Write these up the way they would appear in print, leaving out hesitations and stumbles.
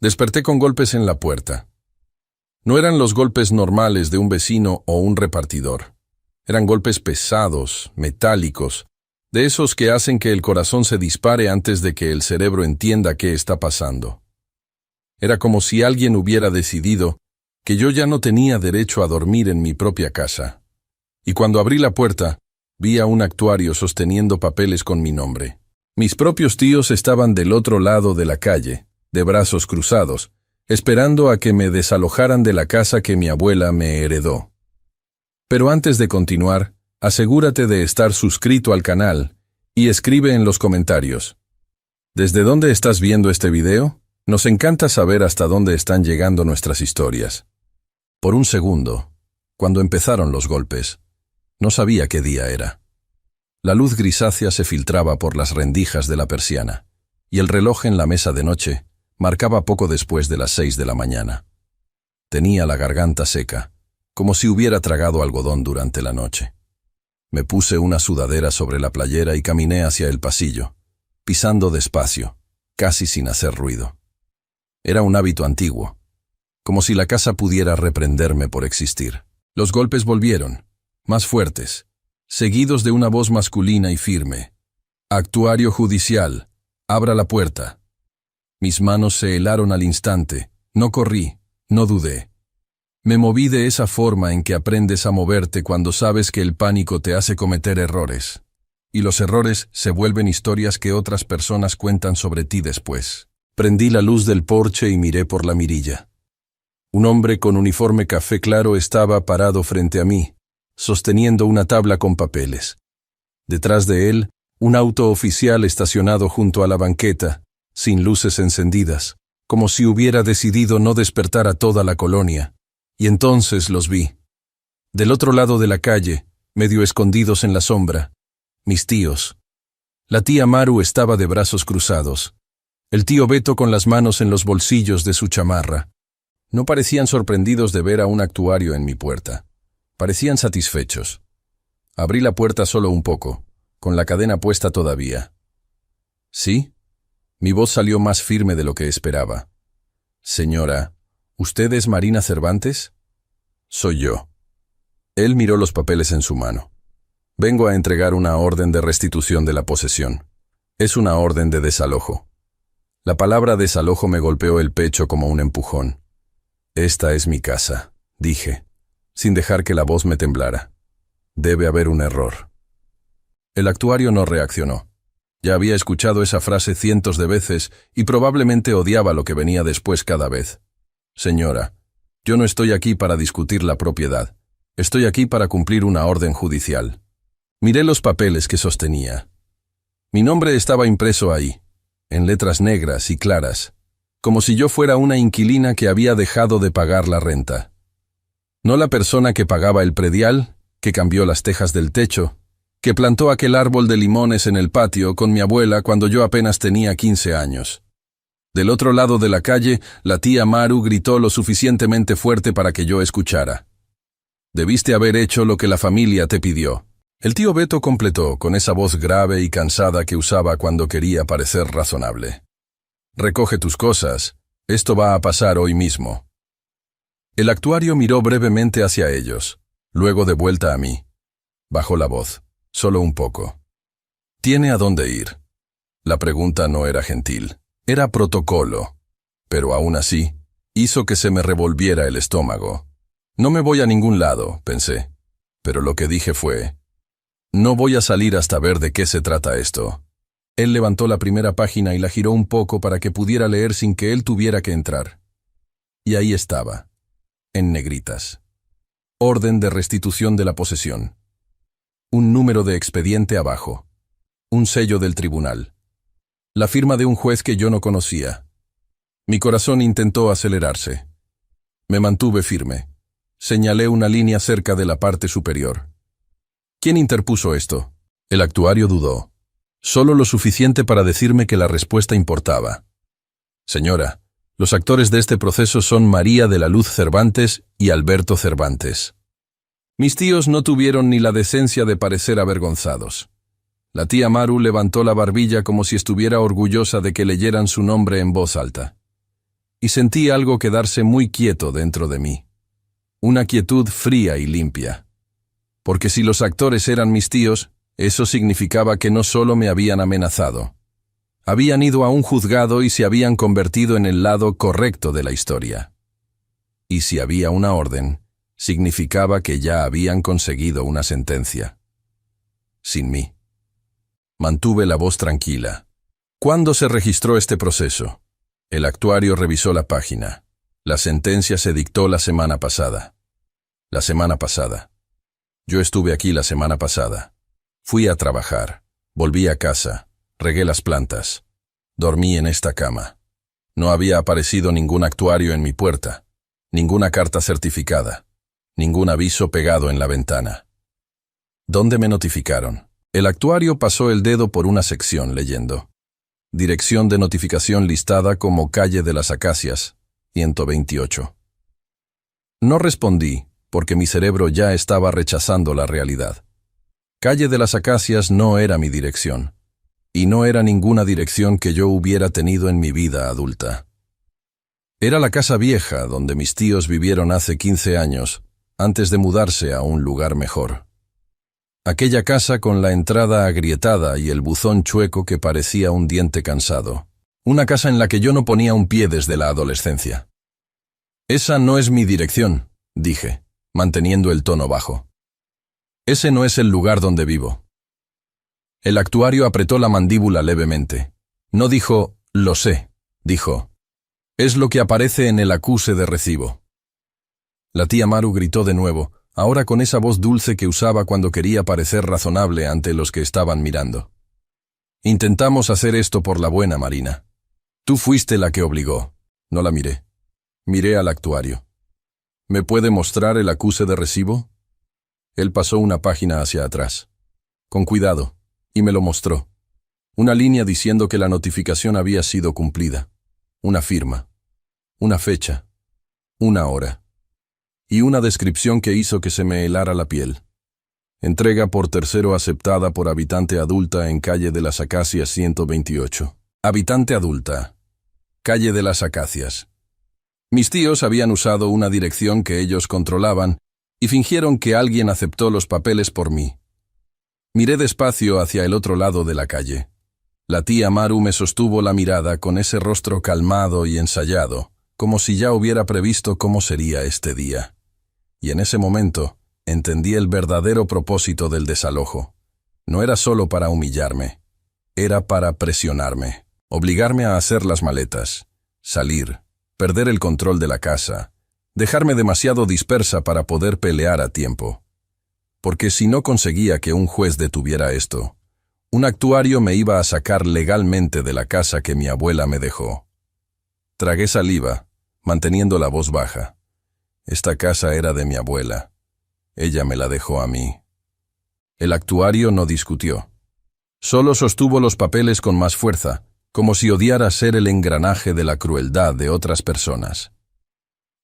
Desperté con golpes en la puerta. No eran los golpes normales de un vecino o un repartidor. Eran golpes pesados, metálicos, de esos que hacen que el corazón se dispare antes de que el cerebro entienda qué está pasando. Era como si alguien hubiera decidido que yo ya no tenía derecho a dormir en mi propia casa. Y cuando abrí la puerta, vi a un actuario sosteniendo papeles con mi nombre. Mis propios tíos estaban del otro lado de la calle, de brazos cruzados, esperando a que me desalojaran de la casa que mi abuela me heredó. Pero antes de continuar, asegúrate de estar suscrito al canal y escribe en los comentarios: ¿desde dónde estás viendo este video? Nos encanta saber hasta dónde están llegando nuestras historias. Por un segundo, cuando empezaron los golpes, no sabía qué día era. La luz grisácea se filtraba por las rendijas de la persiana, y el reloj en la mesa de noche marcaba poco después de las 6 de la mañana. Tenía la garganta seca, como si hubiera tragado algodón durante la noche. Me puse una sudadera sobre la playera y caminé hacia el pasillo, pisando despacio, casi sin hacer ruido. Era un hábito antiguo, como si la casa pudiera reprenderme por existir. Los golpes volvieron, más fuertes, seguidos de una voz masculina y firme. «Actuario judicial, abra la puerta». Mis manos se helaron al instante. No corrí, no dudé. Me moví de esa forma en que aprendes a moverte cuando sabes que el pánico te hace cometer errores. Y los errores se vuelven historias que otras personas cuentan sobre ti después. Prendí la luz del porche y miré por la mirilla. Un hombre con uniforme café claro estaba parado frente a mí, sosteniendo una tabla con papeles. Detrás de él, un auto oficial estacionado junto a la banqueta, sin luces encendidas, como si hubiera decidido no despertar a toda la colonia. Y entonces los vi. Del otro lado de la calle, medio escondidos en la sombra, mis tíos. La tía Maru estaba de brazos cruzados. El tío Beto con las manos en los bolsillos de su chamarra. No parecían sorprendidos de ver a un actuario en mi puerta. Parecían satisfechos. Abrí la puerta solo un poco, con la cadena puesta todavía. ¿Sí? Mi voz salió más firme de lo que esperaba. «Señora, ¿usted es Marina Cervantes?» «Soy yo». Él miró los papeles en su mano. «Vengo a entregar una orden de restitución de la posesión. Es una orden de desalojo». La palabra desalojo me golpeó el pecho como un empujón. «Esta es mi casa», dije, sin dejar que la voz me temblara. «Debe haber un error». El actuario no reaccionó. Ya había escuchado esa frase cientos de veces y probablemente odiaba lo que venía después cada vez. «Señora, yo no estoy aquí para discutir la propiedad. Estoy aquí para cumplir una orden judicial». Miré los papeles que sostenía. Mi nombre estaba impreso ahí, en letras negras y claras, como si yo fuera una inquilina que había dejado de pagar la renta. No la persona que pagaba el predial, que cambió las tejas del techo, que plantó aquel árbol de limones en el patio con mi abuela cuando yo apenas tenía 15 años. Del otro lado de la calle, la tía Maru gritó lo suficientemente fuerte para que yo escuchara. «Debiste haber hecho lo que la familia te pidió». El tío Beto completó con esa voz grave y cansada que usaba cuando quería parecer razonable. «Recoge tus cosas. Esto va a pasar hoy mismo». El actuario miró brevemente hacia ellos, luego de vuelta a mí. Bajó la voz. Solo un poco. «¿Tiene a dónde ir?» La pregunta no era gentil, era protocolo, pero aún así, hizo que se me revolviera el estómago. No me voy a ningún lado, pensé, pero lo que dije fue: «No voy a salir hasta ver de qué se trata esto». Él levantó la primera página y la giró un poco para que pudiera leer sin que él tuviera que entrar. Y ahí estaba, en negritas: «Orden de restitución de la posesión». Un número de expediente abajo. Un sello del tribunal. La firma de un juez que yo no conocía. Mi corazón intentó acelerarse. Me mantuve firme. Señalé una línea cerca de la parte superior. ¿Quién interpuso esto? El actuario dudó. Solo lo suficiente para decirme que la respuesta importaba. «Señora, los actores de este proceso son María de la Luz Cervantes y Alberto Cervantes». Mis tíos no tuvieron ni la decencia de parecer avergonzados. La tía Maru levantó la barbilla como si estuviera orgullosa de que leyeran su nombre en voz alta. y sentí algo quedarse muy quieto dentro de mí. Una quietud fría y limpia. Porque si los actores eran mis tíos, eso significaba que no solo me habían amenazado. Habían ido a un juzgado y se habían convertido en el lado correcto de la historia. Y si había una orden, significaba que ya habían conseguido una sentencia. Sin mí. Mantuve la voz tranquila. ¿Cuándo se registró este proceso? El actuario revisó la página. La sentencia se dictó la semana pasada. La semana pasada. Yo estuve aquí la semana pasada. Fui a trabajar. Volví a casa. Regué las plantas. Dormí en esta cama. No había aparecido ningún actuario en mi puerta. Ninguna carta certificada. Ningún aviso pegado en la ventana. ¿Dónde me notificaron? El actuario pasó el dedo por una sección leyendo. Dirección de notificación listada como Calle de las Acacias, 128. No respondí, porque mi cerebro ya estaba rechazando la realidad. Calle de las Acacias no era mi dirección, y no era ninguna dirección que yo hubiera tenido en mi vida adulta. Era la casa vieja donde mis tíos vivieron hace 15 años, antes de mudarse a un lugar mejor. Aquella casa con la entrada agrietada y el buzón chueco que parecía un diente cansado. Una casa en la que yo no ponía un pie desde la adolescencia. Esa no es mi dirección, dije, manteniendo el tono bajo. Ese no es el lugar donde vivo. El actuario apretó la mandíbula levemente. No dijo, lo sé, dijo, es lo que aparece en el acuse de recibo. La tía Maru gritó de nuevo, ahora con esa voz dulce que usaba cuando quería parecer razonable ante los que estaban mirando. Intentamos hacer esto por la buena, Marina. Tú fuiste la que obligó. No la miré. Miré al actuario. ¿Me puede mostrar el acuse de recibo? Él pasó una página hacia atrás. Con cuidado, y me lo mostró. Una línea diciendo que la notificación había sido cumplida. Una firma. Una fecha. Una hora. Y una descripción que hizo que se me helara la piel. Entrega por tercero aceptada por habitante adulta en Calle de las Acacias 128. Habitante adulta. Calle de las Acacias. Mis tíos habían usado una dirección que ellos controlaban y fingieron que alguien aceptó los papeles por mí. Miré despacio hacia el otro lado de la calle. La tía Maru me sostuvo la mirada con ese rostro calmado y ensayado, como si ya hubiera previsto cómo sería este día. Y en ese momento entendí el verdadero propósito del desalojo. No era solo para humillarme, era para presionarme, obligarme a hacer las maletas, salir, perder el control de la casa, dejarme demasiado dispersa para poder pelear a tiempo. Porque si no conseguía que un juez detuviera esto, un actuario me iba a sacar legalmente de la casa que mi abuela me dejó. Tragué saliva, manteniendo la voz baja. Esta casa era de mi abuela. Ella me la dejó a mí. El actuario no discutió. Solo sostuvo los papeles con más fuerza, como si odiara ser el engranaje de la crueldad de otras personas.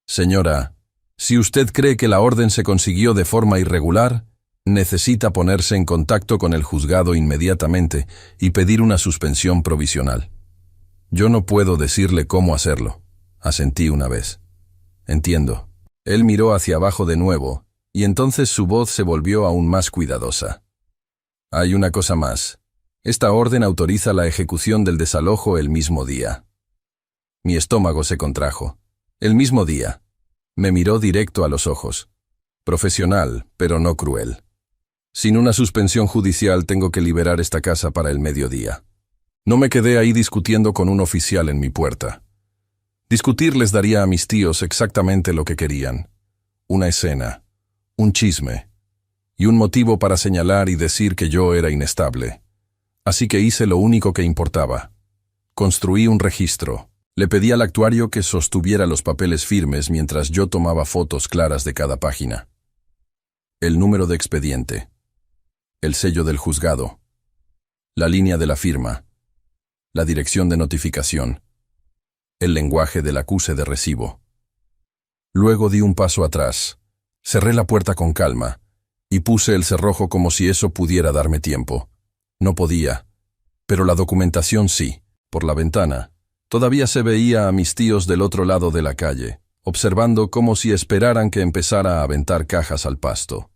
Señora, si usted cree que la orden se consiguió de forma irregular, necesita ponerse en contacto con el juzgado inmediatamente y pedir una suspensión provisional. Yo no puedo decirle cómo hacerlo, asentí una vez. Entiendo. Él miró hacia abajo de nuevo, y entonces su voz se volvió aún más cuidadosa. Hay una cosa más. Esta orden autoriza la ejecución del desalojo el mismo día. Mi estómago se contrajo. El mismo día. Me miró directo a los ojos. Profesional, pero no cruel. Sin una suspensión judicial tengo que liberar esta casa para el mediodía. No me quedé ahí discutiendo con un oficial en mi puerta. Discutir les daría a mis tíos exactamente lo que querían. Una escena, un chisme, y un motivo para señalar y decir que yo era inestable. Así que hice lo único que importaba. Construí un registro. Le pedí al actuario que sostuviera los papeles firmes mientras yo tomaba fotos claras de cada página. El número de expediente. El sello del juzgado. La línea de la firma. La dirección de notificación. El lenguaje del acuse de recibo. Luego di un paso atrás, cerré la puerta con calma y puse el cerrojo como si eso pudiera darme tiempo. No podía, pero la documentación sí, por la ventana, Todavía se veía a mis tíos del otro lado de la calle, observando como si esperaran que empezara a aventar cajas al pasto.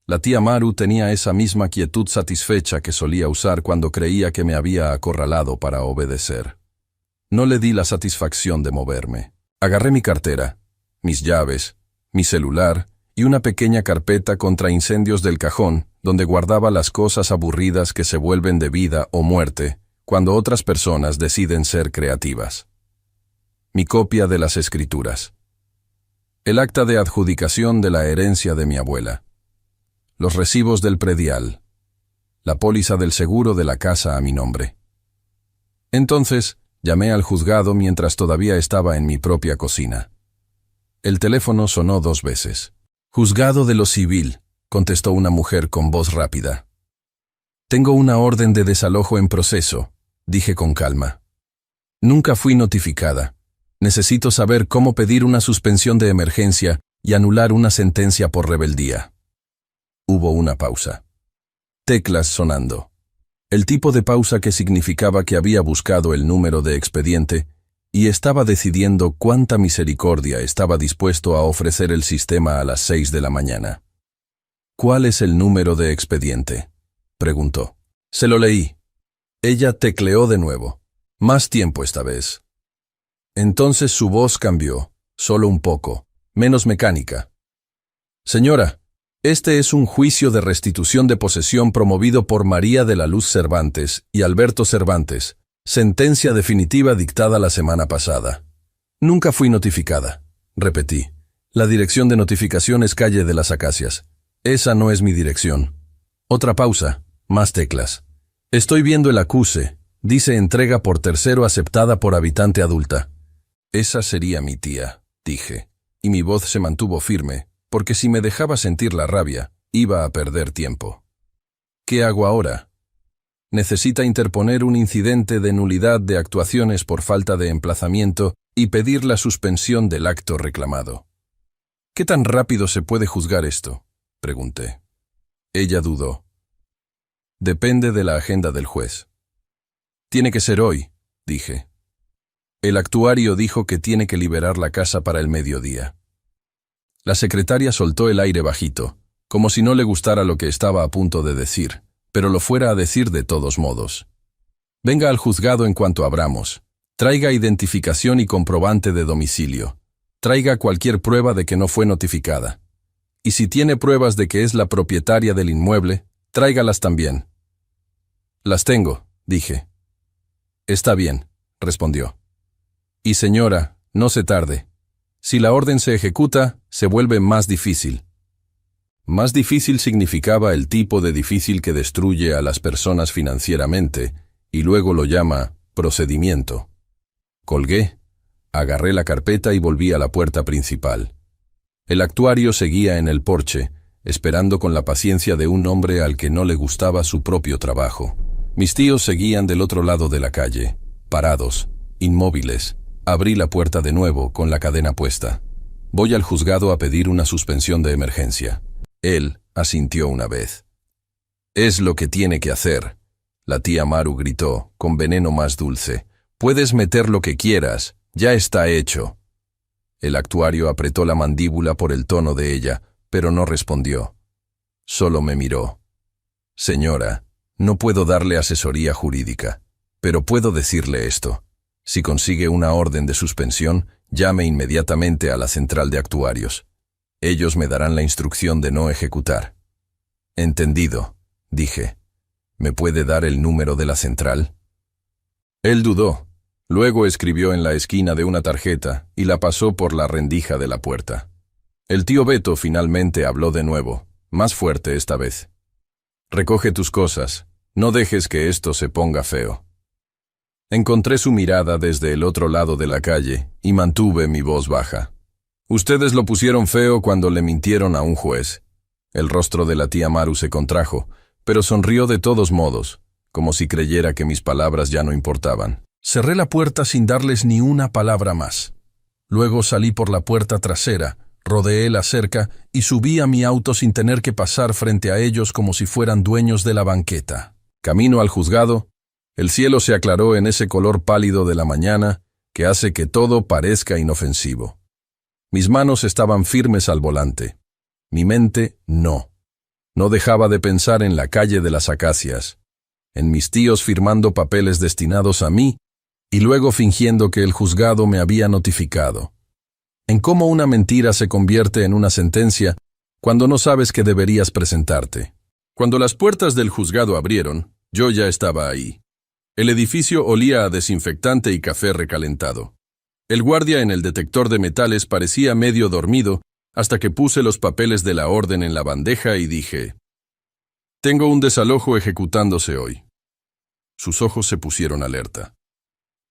La tía Maru tenía esa misma quietud satisfecha que solía usar cuando creía que me había acorralado para obedecer. No le di la satisfacción de moverme. Agarré mi cartera, mis llaves, mi celular y una pequeña carpeta contra incendios del cajón, donde guardaba las cosas aburridas que se vuelven de vida o muerte cuando otras personas deciden ser creativas. Mi copia de las escrituras. El acta de adjudicación de la herencia de mi abuela. Los recibos del predial. La póliza del seguro de la casa a mi nombre. Entonces, llamé al juzgado mientras todavía estaba en mi propia cocina. El teléfono sonó 2 veces. «Juzgado de lo civil», contestó una mujer con voz rápida. «Tengo una orden de desalojo en proceso», dije con calma. «Nunca fui notificada. Necesito saber cómo pedir una suspensión de emergencia y anular una sentencia por rebeldía». Hubo una pausa. Teclas sonando. El tipo de pausa que significaba que había buscado el número de expediente y estaba decidiendo cuánta misericordia estaba dispuesto a ofrecer el sistema a las 6 de la mañana. «¿Cuál es el número de expediente?», preguntó. Se lo leí. Ella tecleó de nuevo. Más tiempo esta vez. Entonces su voz cambió, solo un poco, menos mecánica. «Señora, este es un juicio de restitución de posesión promovido por María de la Luz Cervantes y Alberto Cervantes. Sentencia definitiva dictada la semana pasada». «Nunca fui notificada», repetí. «La dirección de notificación es calle de las Acacias. Esa no es mi dirección». Otra pausa, más teclas. «Estoy viendo el acuse. Dice entrega por tercero aceptada por habitante adulta». «Esa sería mi tía», dije, y mi voz se mantuvo firme, porque si me dejaba sentir la rabia, iba a perder tiempo. «¿Qué hago ahora?» «Necesita interponer un incidente de nulidad de actuaciones por falta de emplazamiento y pedir la suspensión del acto reclamado». «¿Qué tan rápido se puede juzgar esto?», pregunté. Ella dudó. «Depende de la agenda del juez». «Tiene que ser hoy», dije. El actuario dijo que tiene que liberar la casa para el mediodía. La secretaria soltó el aire bajito, como si no le gustara lo que estaba a punto de decir, pero lo fuera a decir de todos modos. «Venga al juzgado en cuanto abramos. Traiga identificación y comprobante de domicilio. Traiga cualquier prueba de que no fue notificada. Y si tiene pruebas de que es la propietaria del inmueble, tráigalas también». «Las tengo», dije. «Está bien», respondió. «Y señora, no se tarde. Si la orden se ejecuta, se vuelve más difícil». Más difícil significaba el tipo de difícil que destruye a las personas financieramente y luego lo llama procedimiento. Colgué, agarré la carpeta y volví a la puerta principal. El actuario seguía en el porche, esperando con la paciencia de un hombre al que no le gustaba su propio trabajo. Mis tíos seguían del otro lado de la calle, parados, inmóviles. Abrí la puerta de nuevo con la cadena puesta. «Voy al juzgado a pedir una suspensión de emergencia». Él asintió una vez. «Es lo que tiene que hacer», la tía Maru gritó, con veneno más dulce. «Puedes meter lo que quieras, ya está hecho». El actuario apretó la mandíbula por el tono de ella, pero no respondió. Solo me miró. «Señora, no puedo darle asesoría jurídica, pero puedo decirle esto. Si consigue una orden de suspensión, llame inmediatamente a la central de actuarios. Ellos me darán la instrucción de no ejecutar». «Entendido», dije. «¿Me puede dar el número de la central?» Él dudó. Luego escribió en la esquina de una tarjeta y la pasó por la rendija de la puerta. El tío Beto finalmente habló de nuevo, más fuerte esta vez. «Recoge tus cosas. No dejes que esto se ponga feo». Encontré su mirada desde el otro lado de la calle y mantuve mi voz baja. «Ustedes lo pusieron feo cuando le mintieron a un juez». El rostro de la tía Maru se contrajo, pero sonrió de todos modos, como si creyera que mis palabras ya no importaban. Cerré la puerta sin darles ni una palabra más. Luego salí por la puerta trasera, rodeé la cerca y subí a mi auto sin tener que pasar frente a ellos como si fueran dueños de la banqueta. Camino al juzgado, El cielo se aclaró en ese color pálido de la mañana que hace que todo parezca inofensivo. Mis manos estaban firmes al volante. Mi mente no. No dejaba de pensar en la calle de las Acacias, en mis tíos firmando papeles destinados a mí y luego fingiendo que el juzgado me había notificado. En cómo una mentira se convierte en una sentencia cuando no sabes que deberías presentarte. Cuando las puertas del juzgado abrieron, yo ya estaba ahí. El edificio olía a desinfectante y café recalentado. El guardia en el detector de metales parecía medio dormido hasta que puse los papeles de la orden en la bandeja y dije: «Tengo un desalojo ejecutándose hoy». Sus ojos se pusieron alerta.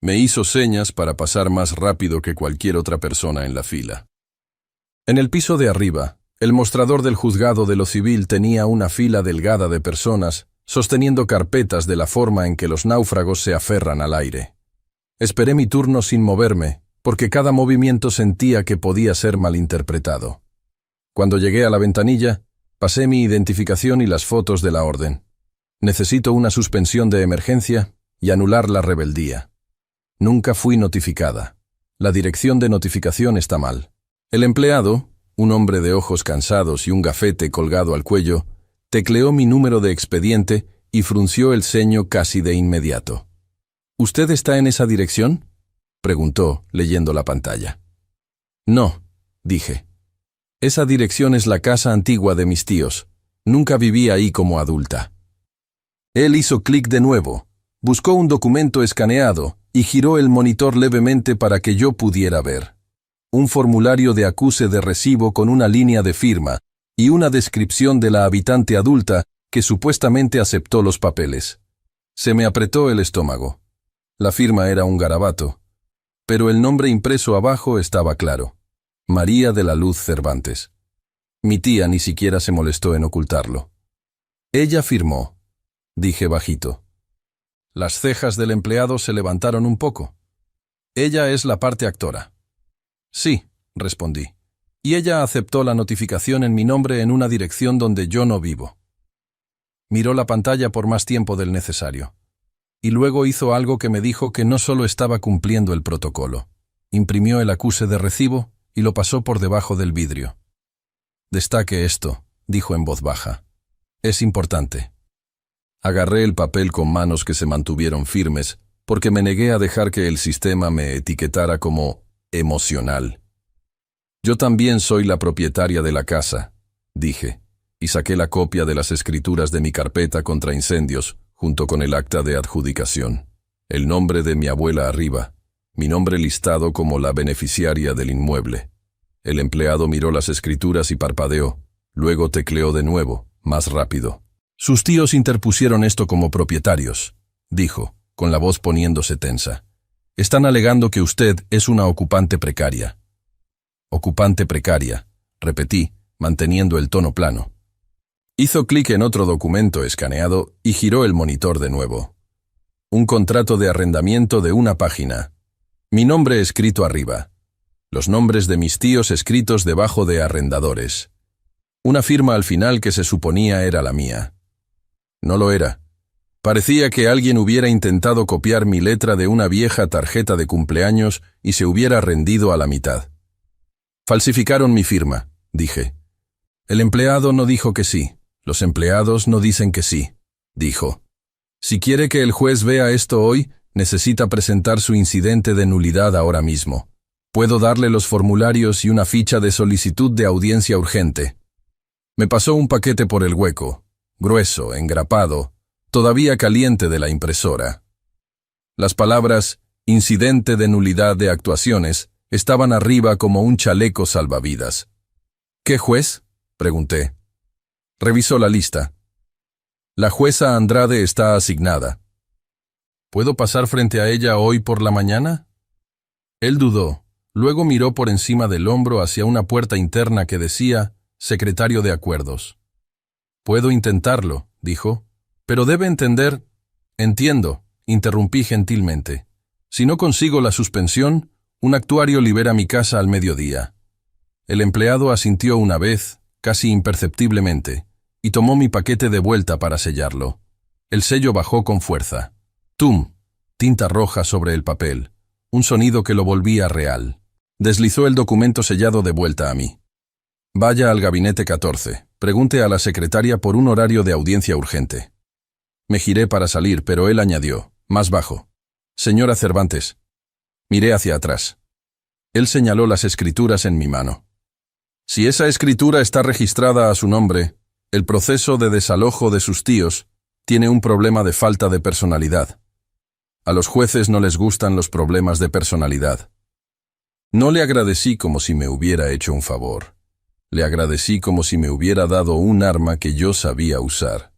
Me hizo señas para pasar más rápido que cualquier otra persona en la fila. En el piso de arriba, el mostrador del juzgado de lo civil tenía una fila delgada de personas sosteniendo carpetas de la forma en que los náufragos se aferran al aire. Esperé mi turno sin moverme, porque cada movimiento sentía que podía ser malinterpretado. Cuando llegué a la ventanilla, pasé mi identificación y las fotos de la orden. Necesito una suspensión de emergencia y anular la rebeldía. Nunca fui notificada. La dirección de notificación está mal. El empleado, un hombre de ojos cansados y un gafete colgado al cuello, tecleó mi número de expediente y frunció el ceño casi de inmediato. «¿Usted está en esa dirección?», preguntó, leyendo la pantalla. «No», dije. «Esa dirección es la casa antigua de mis tíos. Nunca viví ahí como adulta». Él hizo clic de nuevo, buscó un documento escaneado y giró el monitor levemente para que yo pudiera ver. Un formulario de acuse de recibo con una línea de firma y una descripción de la habitante adulta que supuestamente aceptó los papeles. Se me apretó el estómago. La firma era un garabato, pero el nombre impreso abajo estaba claro: María de la Luz Cervantes. Mi tía ni siquiera se molestó en ocultarlo. «Ella firmó», dije bajito. Las cejas del empleado se levantaron un poco. «Ella es la parte actora». «Sí», respondí. «Y ella aceptó la notificación en mi nombre en una dirección donde yo no vivo». Miró la pantalla por más tiempo del necesario. Y luego hizo algo que me dijo que no solo estaba cumpliendo el protocolo. Imprimió el acuse de recibo y lo pasó por debajo del vidrio. «Destaque esto», dijo en voz baja. «Es importante». Agarré el papel con manos que se mantuvieron firmes porque me negué a dejar que el sistema me etiquetara como emocional. «Yo también soy la propietaria de la casa», dije, y saqué la copia de las escrituras de mi carpeta contra incendios, junto con el acta de adjudicación. El nombre de mi abuela arriba, mi nombre listado como la beneficiaria del inmueble. El empleado miró las escrituras y parpadeó, luego tecleó de nuevo, más rápido. «Sus tíos interpusieron esto como propietarios», dijo, con la voz poniéndose tensa. «Están alegando que usted es una ocupante precaria». «Ocupante precaria», repetí, manteniendo el tono plano. Hizo clic en otro documento escaneado y giró el monitor de nuevo. Un contrato de arrendamiento de una página. Mi nombre escrito arriba. Los nombres de mis tíos escritos debajo de arrendadores. Una firma al final que se suponía era la mía. No lo era. Parecía que alguien hubiera intentado copiar mi letra de una vieja tarjeta de cumpleaños y se hubiera rendido a la mitad. «Falsificaron mi firma», dije. «El empleado no dijo que sí. Los empleados no dicen que sí», dijo. «Si quiere que el juez vea esto hoy, necesita presentar su incidente de nulidad ahora mismo. Puedo darle los formularios y una ficha de solicitud de audiencia urgente». Me pasó un paquete por el hueco, grueso, engrapado, todavía caliente de la impresora. Las palabras «incidente de nulidad de actuaciones» estaban arriba como un chaleco salvavidas. «¿Qué juez?», pregunté. Revisó la lista. «La jueza Andrade está asignada». «¿Puedo pasar frente a ella hoy por la mañana?». Él dudó, luego miró por encima del hombro hacia una puerta interna que decía «Secretario de Acuerdos». «Puedo intentarlo», dijo, «pero debe entender». «Entiendo», interrumpí gentilmente. «Si no consigo la suspensión, un actuario libera mi casa al mediodía». El empleado asintió una vez, casi imperceptiblemente, y tomó mi paquete de vuelta para sellarlo. El sello bajó con fuerza. Tum, tinta roja sobre el papel, un sonido que lo volvía real. Deslizó el documento sellado de vuelta a mí. Vaya al gabinete 14, pregunte a la secretaria por un horario de audiencia urgente. Me giré para salir, pero él añadió, más bajo. Señora Cervantes. Miré hacia atrás. Él señaló las escrituras en mi mano. Si esa escritura está registrada a su nombre, el proceso de desalojo de sus tíos tiene un problema de falta de personalidad. A los jueces no les gustan los problemas de personalidad. No le agradecí como si me hubiera hecho un favor. Le agradecí como si me hubiera dado un arma que yo sabía usar.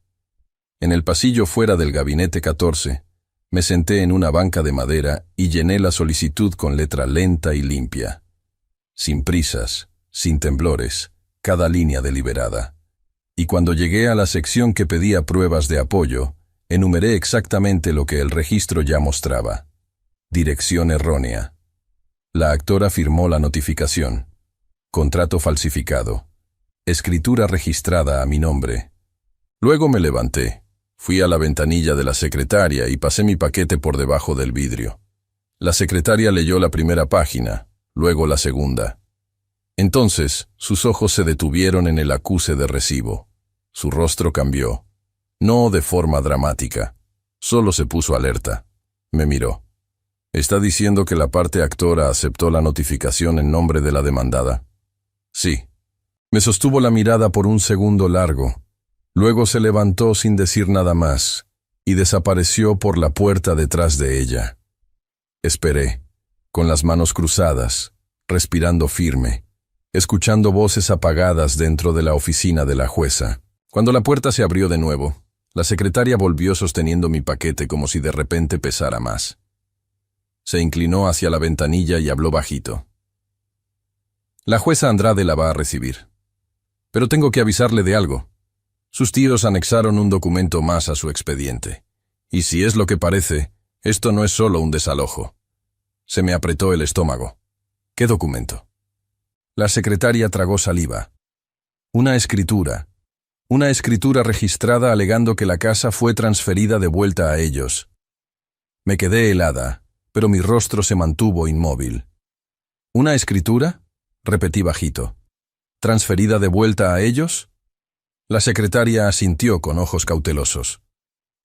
En el pasillo fuera del gabinete 14, me senté en una banca de madera y llené la solicitud con letra lenta y limpia. Sin prisas, sin temblores, cada línea deliberada. Y cuando llegué a la sección que pedía pruebas de apoyo, enumeré exactamente lo que el registro ya mostraba. Dirección errónea. La actora firmó la notificación. Contrato falsificado. Escritura registrada a mi nombre. Luego me levanté. Fui a la ventanilla de la secretaria y pasé mi paquete por debajo del vidrio. La secretaria leyó la primera página, luego la segunda. Entonces, sus ojos se detuvieron en el acuse de recibo. Su rostro cambió. No de forma dramática. Solo se puso alerta. Me miró. ¿Está diciendo que la parte actora aceptó la notificación en nombre de la demandada? Sí. Me sostuvo la mirada por un segundo largo. Luego se levantó sin decir nada más y desapareció por la puerta detrás de ella. Esperé, con las manos cruzadas, respirando firme, escuchando voces apagadas dentro de la oficina de la jueza. Cuando la puerta se abrió de nuevo, la secretaria volvió sosteniendo mi paquete como si de repente pesara más. Se inclinó hacia la ventanilla y habló bajito. La jueza Andrade la va a recibir. Pero tengo que avisarle de algo. Sus tíos anexaron un documento más a su expediente. Y si es lo que parece, esto no es solo un desalojo. Se me apretó el estómago. ¿Qué documento? La secretaria tragó saliva. Una escritura registrada alegando que la casa fue transferida de vuelta a ellos. Me quedé helada, pero mi rostro se mantuvo inmóvil. ¿Una escritura? Repetí bajito. ¿Transferida de vuelta a ellos? La secretaria asintió con ojos cautelosos.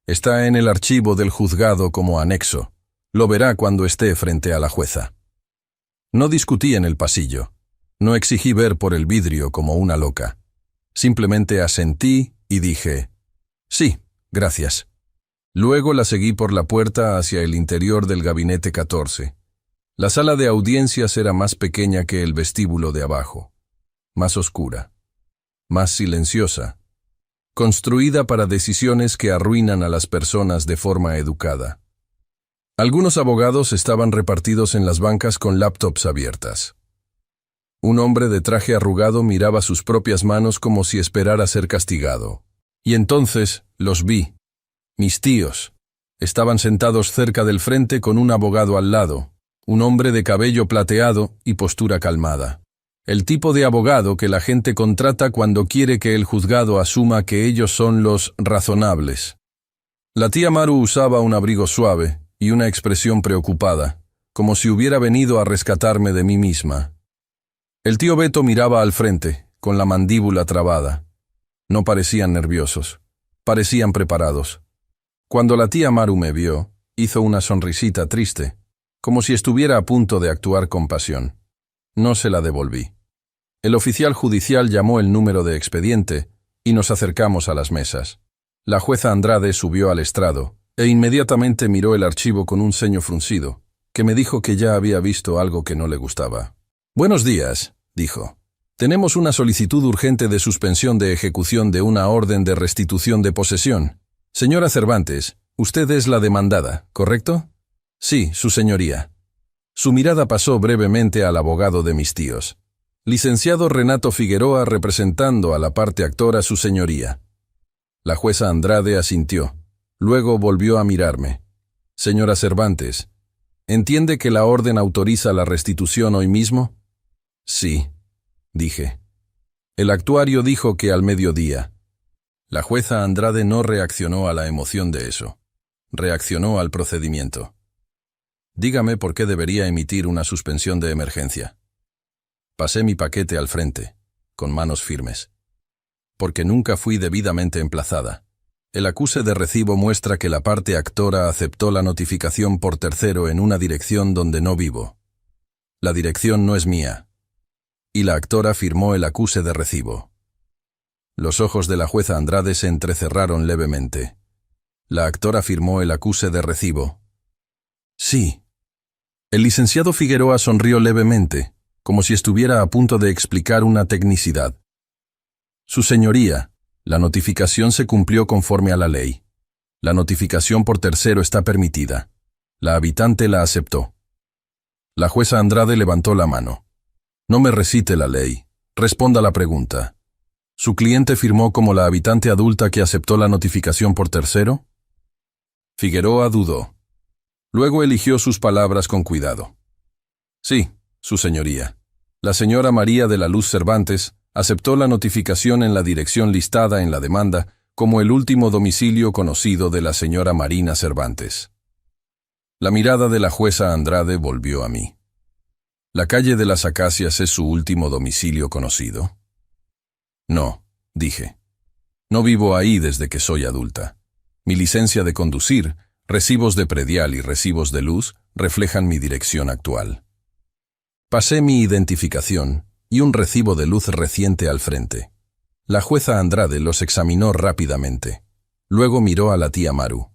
Está en el archivo del juzgado como anexo. Lo verá cuando esté frente a la jueza. No discutí en el pasillo. No exigí ver por el vidrio como una loca. Simplemente asentí y dije, sí, gracias. Luego la seguí por la puerta hacia el interior del gabinete 14. La sala de audiencias era más pequeña que el vestíbulo de abajo, más oscura, más silenciosa, construida para decisiones que arruinan a las personas de forma educada. Algunos abogados estaban repartidos en las bancas con laptops abiertas. Un hombre de traje arrugado miraba sus propias manos como si esperara ser castigado. Y entonces los vi. Mis tíos. Estaban sentados cerca del frente con un abogado al lado, un hombre de cabello plateado y postura calmada. El tipo de abogado que la gente contrata cuando quiere que el juzgado asuma que ellos son los razonables. La tía Maru usaba un abrigo suave y una expresión preocupada, como si hubiera venido a rescatarme de mí misma. El tío Beto miraba al frente, con la mandíbula trabada. No parecían nerviosos, parecían preparados. Cuando la tía Maru me vio, hizo una sonrisita triste, como si estuviera a punto de actuar con pasión. No se la devolví. El oficial judicial llamó el número de expediente y nos acercamos a las mesas. La jueza Andrade subió al estrado e inmediatamente miró el archivo con un ceño fruncido, que me dijo que ya había visto algo que no le gustaba. «Buenos días», dijo. «Tenemos una solicitud urgente de suspensión de ejecución de una orden de restitución de posesión. Señora Cervantes, usted es la demandada, ¿correcto?» «Sí, su señoría». Su mirada pasó brevemente al abogado de mis tíos. Licenciado Renato Figueroa representando a la parte actora su señoría. La jueza Andrade asintió. Luego volvió a mirarme. «Señora Cervantes, ¿entiende que la orden autoriza la restitución hoy mismo?» «Sí», dije. El actuario dijo que al mediodía. La jueza Andrade no reaccionó a la emoción de eso. reaccionó al procedimiento. Dígame por qué debería emitir una suspensión de emergencia. Pasé mi paquete al frente, con manos firmes. Porque nunca fui debidamente emplazada. El acuse de recibo muestra que la parte actora aceptó la notificación por tercero en una dirección donde no vivo. La dirección no es mía. Y la actora firmó el acuse de recibo. Los ojos de la jueza Andrade se entrecerraron levemente. La actora firmó el acuse de recibo. Sí. El licenciado Figueroa sonrió levemente, como si estuviera a punto de explicar una tecnicidad. Su señoría, la notificación se cumplió conforme a la ley. La notificación por tercero está permitida. La habitante la aceptó. La jueza Andrade levantó la mano. No me recite la ley. Responda la pregunta. ¿Su cliente firmó como la habitante adulta que aceptó la notificación por tercero? Figueroa dudó. Luego eligió sus palabras con cuidado. Sí, su señoría. La señora María de la Luz Cervantes aceptó la notificación en la dirección listada en la demanda como el último domicilio conocido de la señora Marina Cervantes. La mirada de la jueza Andrade volvió a mí. ¿La calle de las Acacias es su último domicilio conocido? No, dije. No vivo ahí desde que soy adulta. Mi licencia de conducir, recibos de predial y recibos de luz reflejan mi dirección actual. Pasé mi identificación y un recibo de luz reciente al frente. La jueza Andrade los examinó rápidamente. Luego miró a la tía Maru.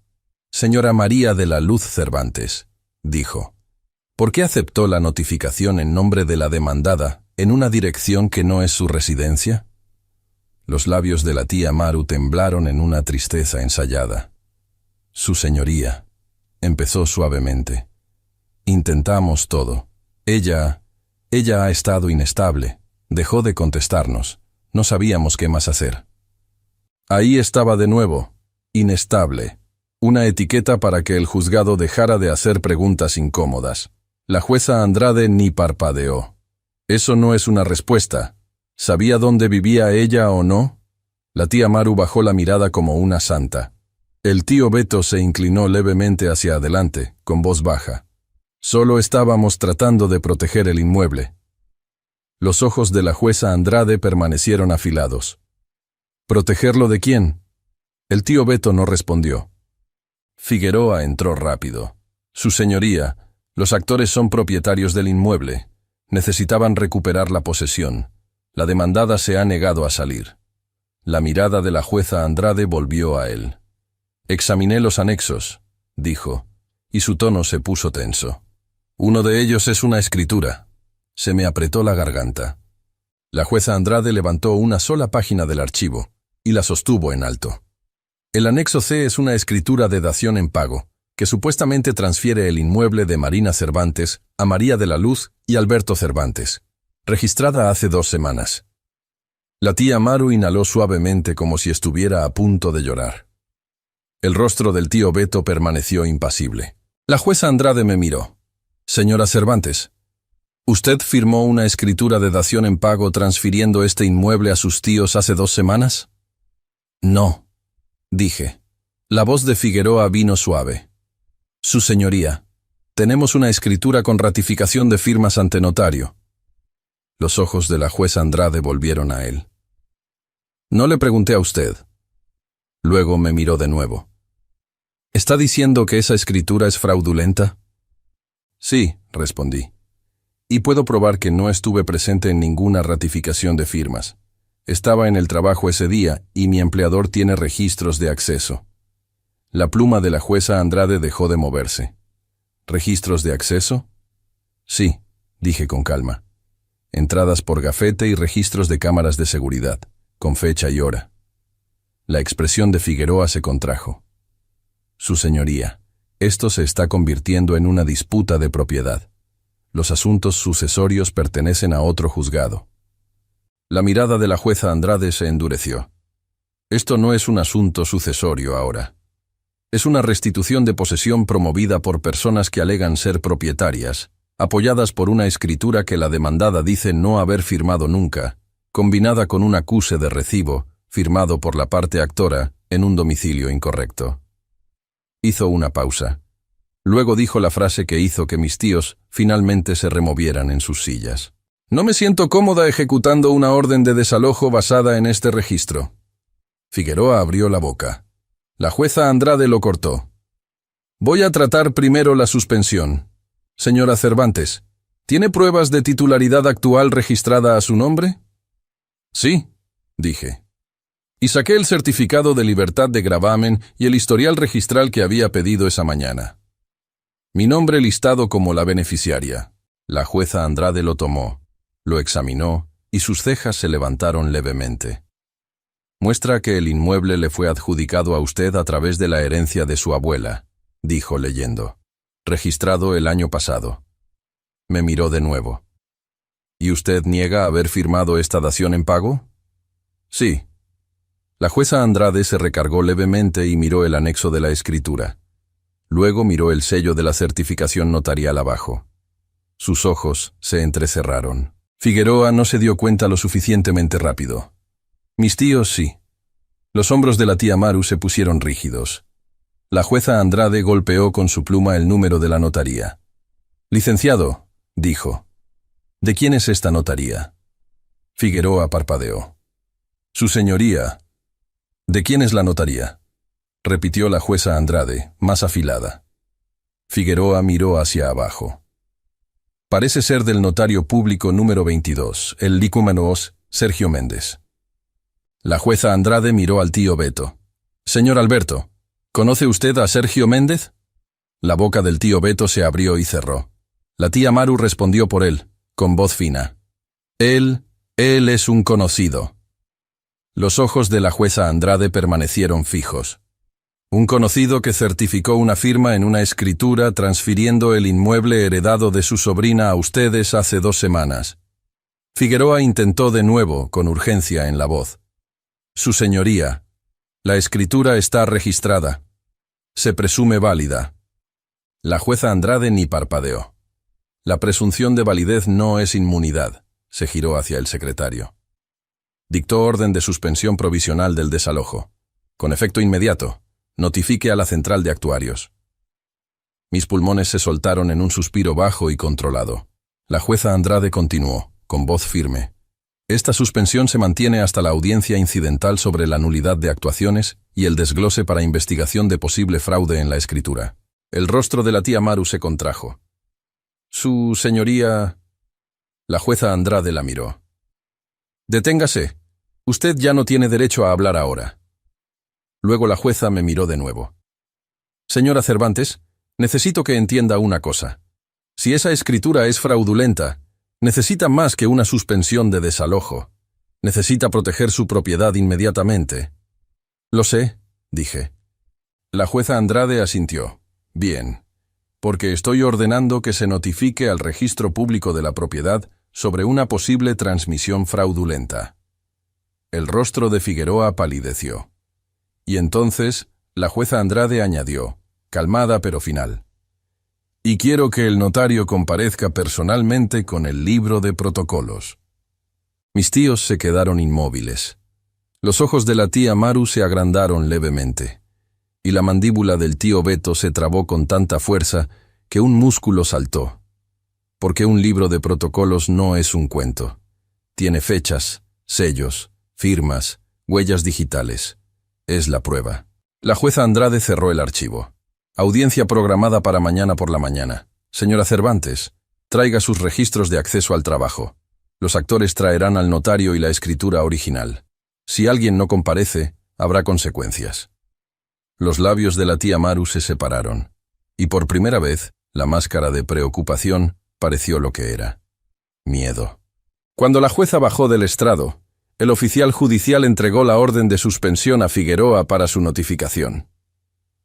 Señora María de la Luz Cervantes, dijo. ¿Por qué aceptó la notificación en nombre de la demandada en una dirección que no es su residencia? Los labios de la tía Maru temblaron en una tristeza ensayada. Su señoría, empezó suavemente. Intentamos todo. Ella ha estado inestable. Dejó de contestarnos. No sabíamos qué más hacer. Ahí estaba de nuevo. Inestable. Una etiqueta para que el juzgado dejara de hacer preguntas incómodas. La jueza Andrade ni parpadeó. Eso no es una respuesta. ¿Sabía dónde vivía ella o no? La tía Maru bajó la mirada como una santa. El tío Beto se inclinó levemente hacia adelante, con voz baja. Solo estábamos tratando de proteger el inmueble. Los ojos de la jueza Andrade permanecieron afilados. ¿Protegerlo de quién? El tío Beto no respondió. Figueroa entró rápido. Su señoría, los actores son propietarios del inmueble. Necesitaban recuperar la posesión. La demandada se ha negado a salir. La mirada de la jueza Andrade volvió a él. Examiné los anexos, dijo, y su tono se puso tenso. Uno de ellos es una escritura. Se me apretó la garganta. La jueza Andrade levantó una sola página del archivo y la sostuvo en alto. El anexo C es una escritura de dación en pago, que supuestamente transfiere el inmueble de Marina Cervantes a María de la Luz y Alberto Cervantes, registrada hace 2 semanas. La tía Maru inhaló suavemente como si estuviera a punto de llorar. El rostro del tío Beto permaneció impasible. La jueza Andrade me miró. Señora Cervantes, ¿usted firmó una escritura de dación en pago transfiriendo este inmueble a sus tíos hace 2 semanas? No, dije. La voz de Figueroa vino suave. Su señoría, tenemos una escritura con ratificación de firmas ante notario. Los ojos de la jueza Andrade volvieron a él. No le pregunté a usted. Luego me miró de nuevo. ¿Está diciendo que esa escritura es fraudulenta? Sí, respondí. Y puedo probar que no estuve presente en ninguna ratificación de firmas. Estaba en el trabajo ese día y mi empleador tiene registros de acceso. La pluma de la jueza Andrade dejó de moverse. ¿Registros de acceso? Sí, dije con calma. Entradas por gafete y registros de cámaras de seguridad, con fecha y hora. La expresión de Figueroa se contrajo. Su señoría, esto se está convirtiendo en una disputa de propiedad. Los asuntos sucesorios pertenecen a otro juzgado. La mirada de la jueza Andrade se endureció. Esto no es un asunto sucesorio ahora. Es una restitución de posesión promovida por personas que alegan ser propietarias, apoyadas por una escritura que la demandada dice no haber firmado nunca, combinada con un acuse de recibo, firmado por la parte actora, en un domicilio incorrecto. Hizo una pausa. Luego dijo la frase que hizo que mis tíos finalmente se removieran en sus sillas. No me siento cómoda ejecutando una orden de desalojo basada en este registro. Figueroa abrió la boca. La jueza Andrade lo cortó. Voy a tratar primero la suspensión. Señora Cervantes, ¿tiene pruebas de titularidad actual registrada a su nombre? Sí, dije. Y saqué el certificado de libertad de gravamen y el historial registral que había pedido esa mañana. Mi nombre listado como la beneficiaria. La jueza Andrade lo tomó, lo examinó y sus cejas se levantaron levemente. Muestra que el inmueble le fue adjudicado a usted a través de la herencia de su abuela, dijo leyendo. Registrado el año pasado. Me miró de nuevo. ¿Y usted niega haber firmado esta dación en pago? Sí. La jueza Andrade se recargó levemente y miró el anexo de la escritura. Luego miró el sello de la certificación notarial abajo. Sus ojos se entrecerraron. Figueroa no se dio cuenta lo suficientemente rápido. Mis tíos sí. Los hombros de la tía Maru se pusieron rígidos. La jueza Andrade golpeó con su pluma el número de la notaría. Licenciado, dijo. ¿De quién es esta notaría? Figueroa parpadeó. Su señoría. ¿De quién es la notaría? Repitió la jueza Andrade, más afilada. Figueroa miró hacia abajo. Parece ser del notario público número 22, el licúmenos Sergio Méndez. La jueza Andrade miró al tío Beto. Señor Alberto, ¿conoce usted a Sergio Méndez? La boca del tío Beto se abrió y cerró. La tía Maru respondió por él, con voz fina. Él es un conocido. Los ojos de la jueza Andrade permanecieron fijos. Un conocido que certificó una firma en una escritura transfiriendo el inmueble heredado de su sobrina a ustedes hace 2 semanas. Figueroa intentó de nuevo, con urgencia en la voz. Su señoría, la escritura está registrada. Se presume válida. La jueza Andrade ni parpadeó. La presunción de validez no es inmunidad, se giró hacia el secretario. Dictó orden de suspensión provisional del desalojo. Con efecto inmediato, notifique a la central de actuarios. Mis pulmones se soltaron en un suspiro bajo y controlado. La jueza Andrade continuó, con voz firme. Esta suspensión se mantiene hasta la audiencia incidental sobre la nulidad de actuaciones y el desglose para investigación de posible fraude en la escritura. El rostro de la tía Maru se contrajo. Su señoría... La jueza Andrade la miró. Deténgase. Usted ya no tiene derecho a hablar ahora. Luego la jueza me miró de nuevo. Señora Cervantes, necesito que entienda una cosa. Si esa escritura es fraudulenta, necesita más que una suspensión de desalojo. Necesita proteger su propiedad inmediatamente. Lo sé, dije. La jueza Andrade asintió. Bien, porque estoy ordenando que se notifique al registro público de la propiedad sobre una posible transmisión fraudulenta. El rostro de Figueroa palideció. Y entonces, la jueza Andrade añadió, calmada pero final. Y quiero que el notario comparezca personalmente con el libro de protocolos. Mis tíos se quedaron inmóviles. Los ojos de la tía Maru se agrandaron levemente, y la mandíbula del tío Beto se trabó con tanta fuerza que un músculo saltó. Porque un libro de protocolos no es un cuento. Tiene fechas, sellos, firmas, huellas digitales. Es la prueba. La jueza Andrade cerró el archivo. Audiencia programada para mañana por la mañana. Señora Cervantes, traiga sus registros de acceso al trabajo. Los actores traerán al notario y la escritura original. Si alguien no comparece, habrá consecuencias. Los labios de la tía Maru se separaron, y por primera vez, la máscara de preocupación pareció lo que era. Miedo. Cuando la jueza bajó del estrado, el oficial judicial entregó la orden de suspensión a Figueroa para su notificación.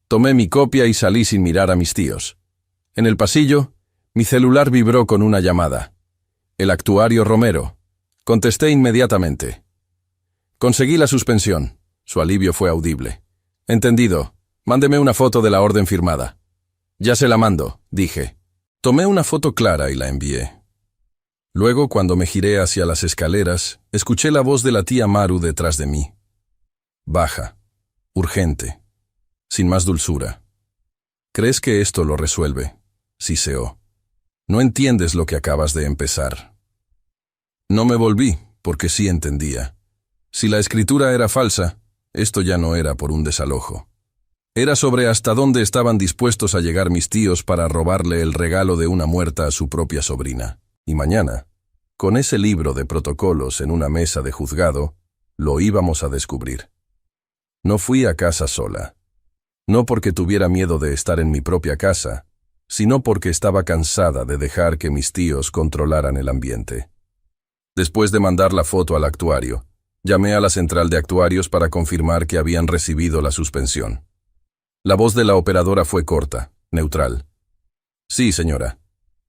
Tomé mi copia y salí sin mirar a mis tíos. En el pasillo, mi celular vibró con una llamada. El actuario Romero. Contesté inmediatamente. Conseguí la suspensión. Su alivio fue audible. Entendido. Mándeme una foto de la orden firmada. Ya se la mando, dije. Tomé una foto clara y la envié. Luego, cuando me giré hacia las escaleras, escuché la voz de la tía Maru detrás de mí. Baja, urgente, sin más dulzura. ¿Crees que esto lo resuelve? Siseó. No entiendes lo que acabas de empezar. No me volví, porque sí entendía. Si la escritura era falsa, esto ya no era por un desalojo. Era sobre hasta dónde estaban dispuestos a llegar mis tíos para robarle el regalo de una muerta a su propia sobrina. Y mañana, con ese libro de protocolos en una mesa de juzgado, lo íbamos a descubrir. No fui a casa sola. No porque tuviera miedo de estar en mi propia casa, sino porque estaba cansada de dejar que mis tíos controlaran el ambiente. Después de mandar la foto al actuario, llamé a la central de actuarios para confirmar que habían recibido la suspensión. La voz de la operadora fue corta, neutral. Sí, señora.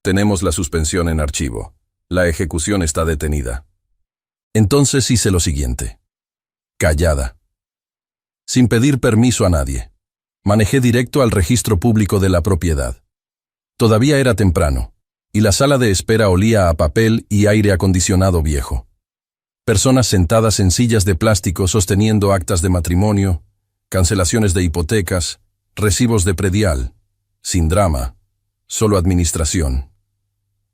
Tenemos la suspensión en archivo. La ejecución está detenida. Entonces hice lo siguiente. Callada. Sin pedir permiso a nadie. Manejé directo al registro público de la propiedad. Todavía era temprano, y la sala de espera olía a papel y aire acondicionado viejo. Personas sentadas en sillas de plástico sosteniendo actas de matrimonio, cancelaciones de hipotecas, recibos de predial, sin drama, solo administración.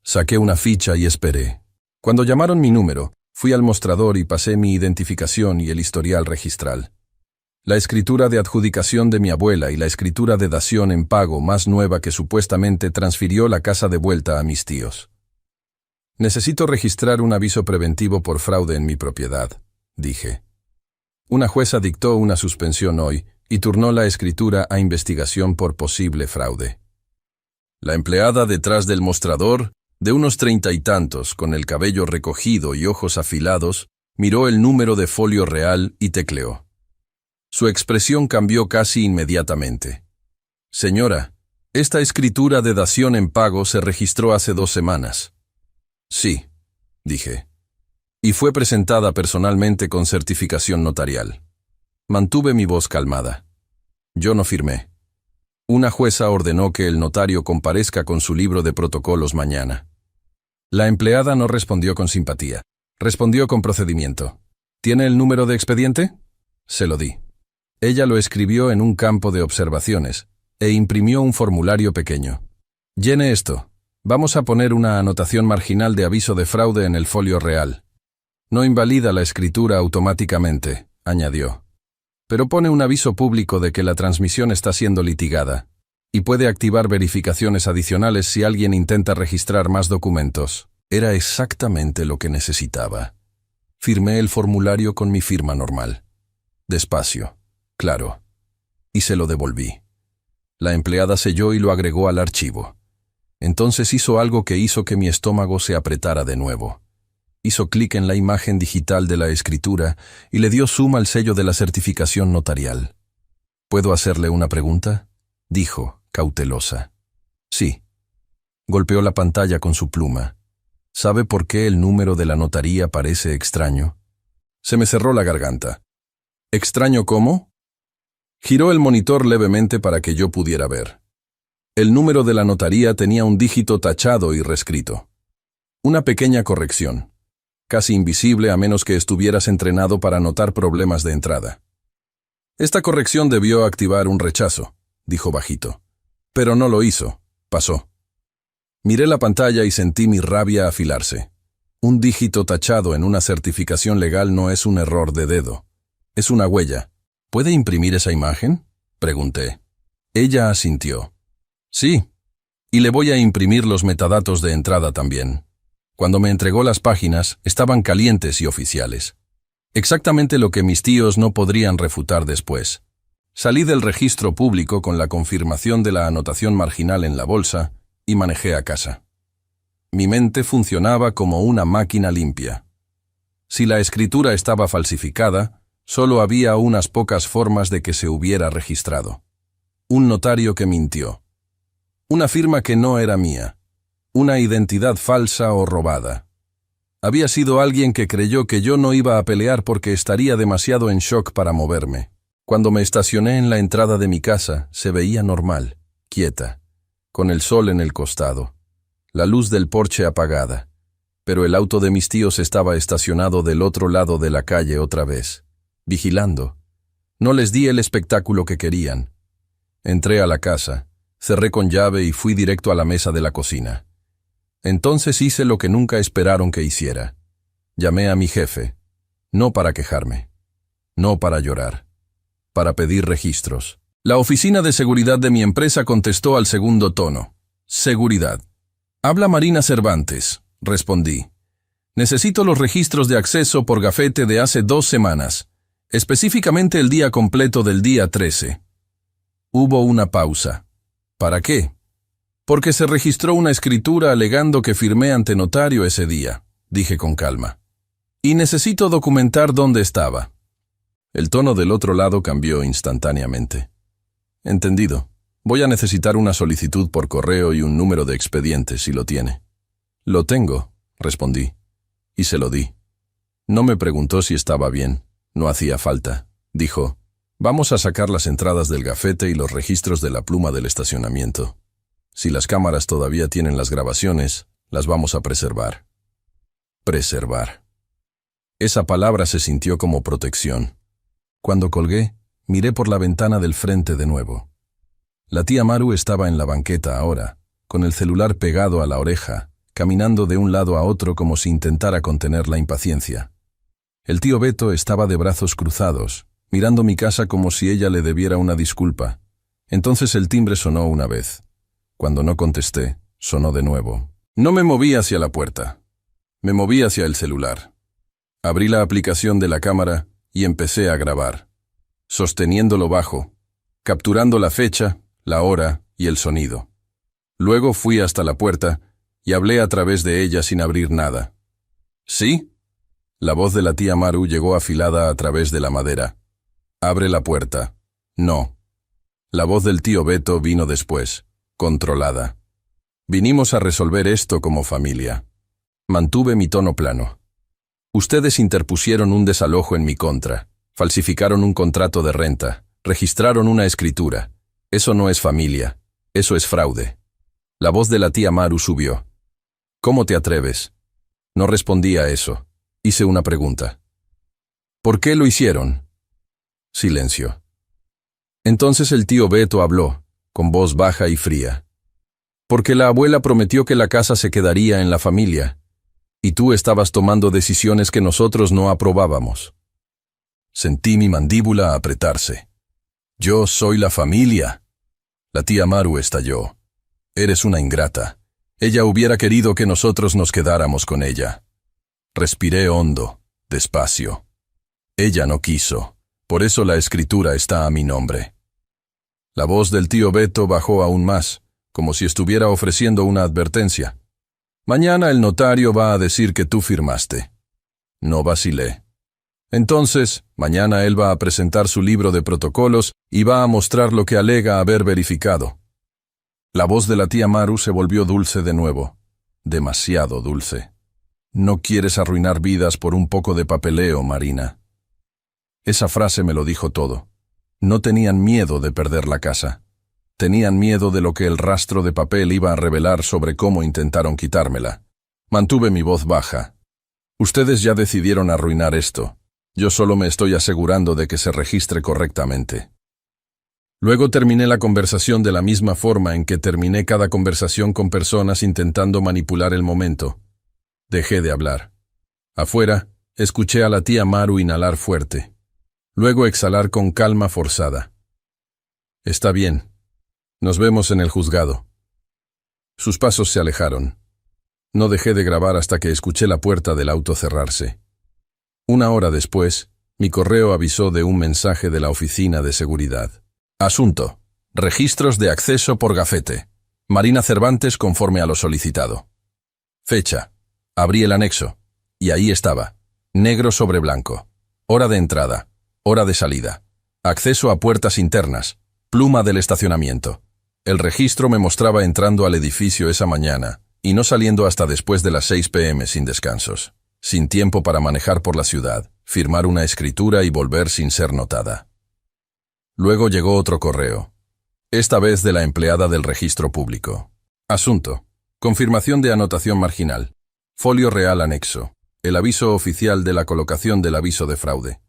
Saqué una ficha y esperé. Cuando llamaron mi número, fui al mostrador y pasé mi identificación y el historial registral. La escritura de adjudicación de mi abuela y la escritura de dación en pago más nueva que supuestamente transfirió la casa de vuelta a mis tíos. Necesito registrar un aviso preventivo por fraude en mi propiedad, dije. Una jueza dictó una suspensión hoy y turnó la escritura a investigación por posible fraude. La empleada detrás del mostrador, de unos 30 y tantos, con el cabello recogido y ojos afilados, miró el número de folio real y tecleó. Su expresión cambió casi inmediatamente. Señora, esta escritura de dación en pago se registró hace 2 semanas. Sí, dije. Y fue presentada personalmente con certificación notarial. Mantuve mi voz calmada. Yo no firmé. Una jueza ordenó que el notario comparezca con su libro de protocolos mañana. La empleada no respondió con simpatía. Respondió con procedimiento. ¿Tiene el número de expediente? Se lo di. Ella lo escribió en un campo de observaciones e imprimió un formulario pequeño. Llene esto. Vamos a poner una anotación marginal de aviso de fraude en el folio real. No invalida la escritura automáticamente, añadió. Pero pone un aviso público de que la transmisión está siendo litigada y puede activar verificaciones adicionales si alguien intenta registrar más documentos. Era exactamente lo que necesitaba. Firmé el formulario con mi firma normal. Despacio. Claro. Y se lo devolví. La empleada selló y lo agregó al archivo. Entonces hizo algo que hizo que mi estómago se apretara de nuevo. Hizo clic en la imagen digital de la escritura y le dio zoom al sello de la certificación notarial. ¿Puedo hacerle una pregunta?, dijo, cautelosa. Sí. Golpeó la pantalla con su pluma. ¿Sabe por qué el número de la notaría parece extraño? Se me cerró la garganta. ¿Extraño cómo? Giró el monitor levemente para que yo pudiera ver. El número de la notaría tenía un dígito tachado y reescrito. Una pequeña corrección, casi invisible a menos que estuvieras entrenado para notar problemas de entrada. Esta corrección debió activar un rechazo, dijo bajito. Pero no lo hizo, pasó. Miré la pantalla y sentí mi rabia afilarse. Un dígito tachado en una certificación legal no es un error de dedo, es una huella. ¿Puede imprimir esa imagen?, pregunté. Ella asintió. Sí, y le voy a imprimir los metadatos de entrada también. Cuando me entregó las páginas, estaban calientes y oficiales. Exactamente lo que mis tíos no podrían refutar después. Salí del registro público con la confirmación de la anotación marginal en la bolsa y manejé a casa. Mi mente funcionaba como una máquina limpia. Si la escritura estaba falsificada, solo había unas pocas formas de que se hubiera registrado. Un notario que mintió. Una firma que no era mía. Una identidad falsa o robada. Había sido alguien que creyó que yo no iba a pelear porque estaría demasiado en shock para moverme. Cuando me estacioné en la entrada de mi casa, se veía normal, quieta, con el sol en el costado, la luz del porche apagada, pero el auto de mis tíos estaba estacionado del otro lado de la calle otra vez, vigilando. No les di el espectáculo que querían. Entré a la casa, cerré con llave y fui directo a la mesa de la cocina. Entonces hice lo que nunca esperaron que hiciera. Llamé a mi jefe, no para quejarme, no para llorar, para pedir registros. La oficina de seguridad de mi empresa contestó al segundo tono. Seguridad. Habla Marina Cervantes, respondí. Necesito los registros de acceso por gafete de hace 2 semanas, específicamente el día completo del día 13. Hubo una pausa. ¿Para qué? Porque se registró una escritura alegando que firmé ante notario ese día, dije con calma. Y necesito documentar dónde estaba. El tono del otro lado cambió instantáneamente. Entendido. Voy a necesitar una solicitud por correo y un número de expediente, si lo tiene. Lo tengo, respondí. Y se lo di. No me preguntó si estaba bien. No hacía falta. Dijo, vamos a sacar las entradas del gafete y los registros de la pluma del estacionamiento. Si las cámaras todavía tienen las grabaciones, las vamos a preservar. Preservar. Esa palabra se sintió como protección. Cuando colgué, miré por la ventana del frente de nuevo. La tía Maru estaba en la banqueta ahora, con el celular pegado a la oreja, caminando de un lado a otro como si intentara contener la impaciencia. El tío Beto estaba de brazos cruzados, mirando mi casa como si ella le debiera una disculpa. Entonces el timbre sonó una vez. Cuando no contesté, sonó de nuevo. No me moví hacia la puerta. Me moví hacia el celular. Abrí la aplicación de la cámara y empecé a grabar, sosteniéndolo bajo, capturando la fecha, la hora y el sonido. Luego fui hasta la puerta y hablé a través de ella sin abrir nada. ¿Sí? La voz de la tía Maru llegó afilada a través de la madera. Abre la puerta. No. La voz del tío Beto vino después, controlada. Vinimos a resolver esto como familia. Mantuve mi tono plano. Ustedes interpusieron un desalojo en mi contra, falsificaron un contrato de renta, registraron una escritura. Eso no es familia, eso es fraude. La voz de la tía Maru subió. ¿Cómo te atreves? No respondí a eso. Hice una pregunta. ¿Por qué lo hicieron? Silencio. Entonces el tío Beto habló, con voz baja y fría. Porque la abuela prometió que la casa se quedaría en la familia, y tú estabas tomando decisiones que nosotros no aprobábamos. Sentí mi mandíbula apretarse. Yo soy la familia. La tía Maru estalló. Eres una ingrata. Ella hubiera querido que nosotros nos quedáramos con ella. Respiré hondo, despacio. Ella no quiso. Por eso la escritura está a mi nombre. La voz del tío Beto bajó aún más, como si estuviera ofreciendo una advertencia. Mañana el notario va a decir que tú firmaste. No vacilé. Entonces, mañana él va a presentar su libro de protocolos y va a mostrar lo que alega haber verificado. La voz de la tía Maru se volvió dulce de nuevo. Demasiado dulce. No quieres arruinar vidas por un poco de papeleo, Marina. Esa frase me lo dijo todo. No tenían miedo de perder la casa. Tenían miedo de lo que el rastro de papel iba a revelar sobre cómo intentaron quitármela. Mantuve mi voz baja. Ustedes ya decidieron arruinar esto. Yo solo me estoy asegurando de que se registre correctamente. Luego terminé la conversación de la misma forma en que terminé cada conversación con personas intentando manipular el momento. Dejé de hablar. Afuera, escuché a la tía Maru inhalar fuerte. Luego exhalar con calma forzada. Está bien. Nos vemos en el juzgado. Sus pasos se alejaron. No dejé de grabar hasta que escuché la puerta del auto cerrarse. 1 hora después, mi correo avisó de un mensaje de la oficina de seguridad. Asunto: registros de acceso por gafete. Marina Cervantes conforme a lo solicitado. Fecha: abrí el anexo, y ahí estaba, negro sobre blanco. Hora de entrada, hora de salida, acceso a puertas internas, pluma del estacionamiento. El registro me mostraba entrando al edificio esa mañana, y no saliendo hasta después de las 6 p.m. sin descansos, sin tiempo para manejar por la ciudad, firmar una escritura y volver sin ser notada. Luego llegó otro correo, esta vez de la empleada del registro público. Asunto: confirmación de anotación marginal. Folio real anexo. El aviso oficial de la colocación del aviso de fraude.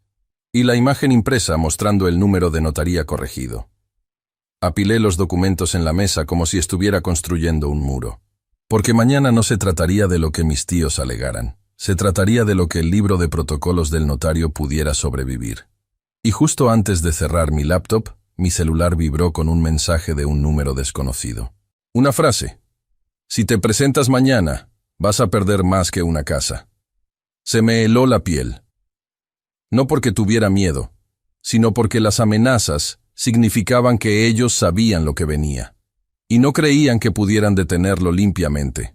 Y la imagen impresa mostrando el número de notaría corregido. Apilé los documentos en la mesa como si estuviera construyendo un muro. Porque mañana no se trataría de lo que mis tíos alegaran. Se trataría de lo que el libro de protocolos del notario pudiera sobrevivir. Y justo antes de cerrar mi laptop, mi celular vibró con un mensaje de un número desconocido. Una frase. Si te presentas mañana, vas a perder más que una casa. Se me heló la piel. No porque tuviera miedo, sino porque las amenazas significaban que ellos sabían lo que venía, y no creían que pudieran detenerlo limpiamente.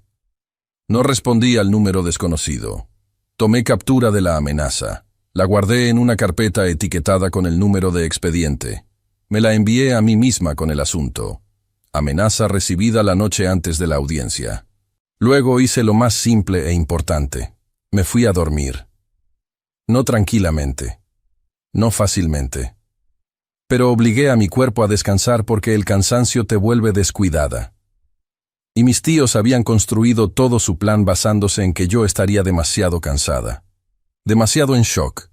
No respondí al número desconocido. Tomé captura de la amenaza. La guardé en una carpeta etiquetada con el número de expediente. Me la envié a mí misma con el asunto. Amenaza recibida la noche antes de la audiencia. Luego hice lo más simple e importante. Me fui a dormir. No tranquilamente. No fácilmente. Pero obligué a mi cuerpo a descansar porque el cansancio te vuelve descuidada. Y mis tíos habían construido todo su plan basándose en que yo estaría demasiado cansada. Demasiado en shock.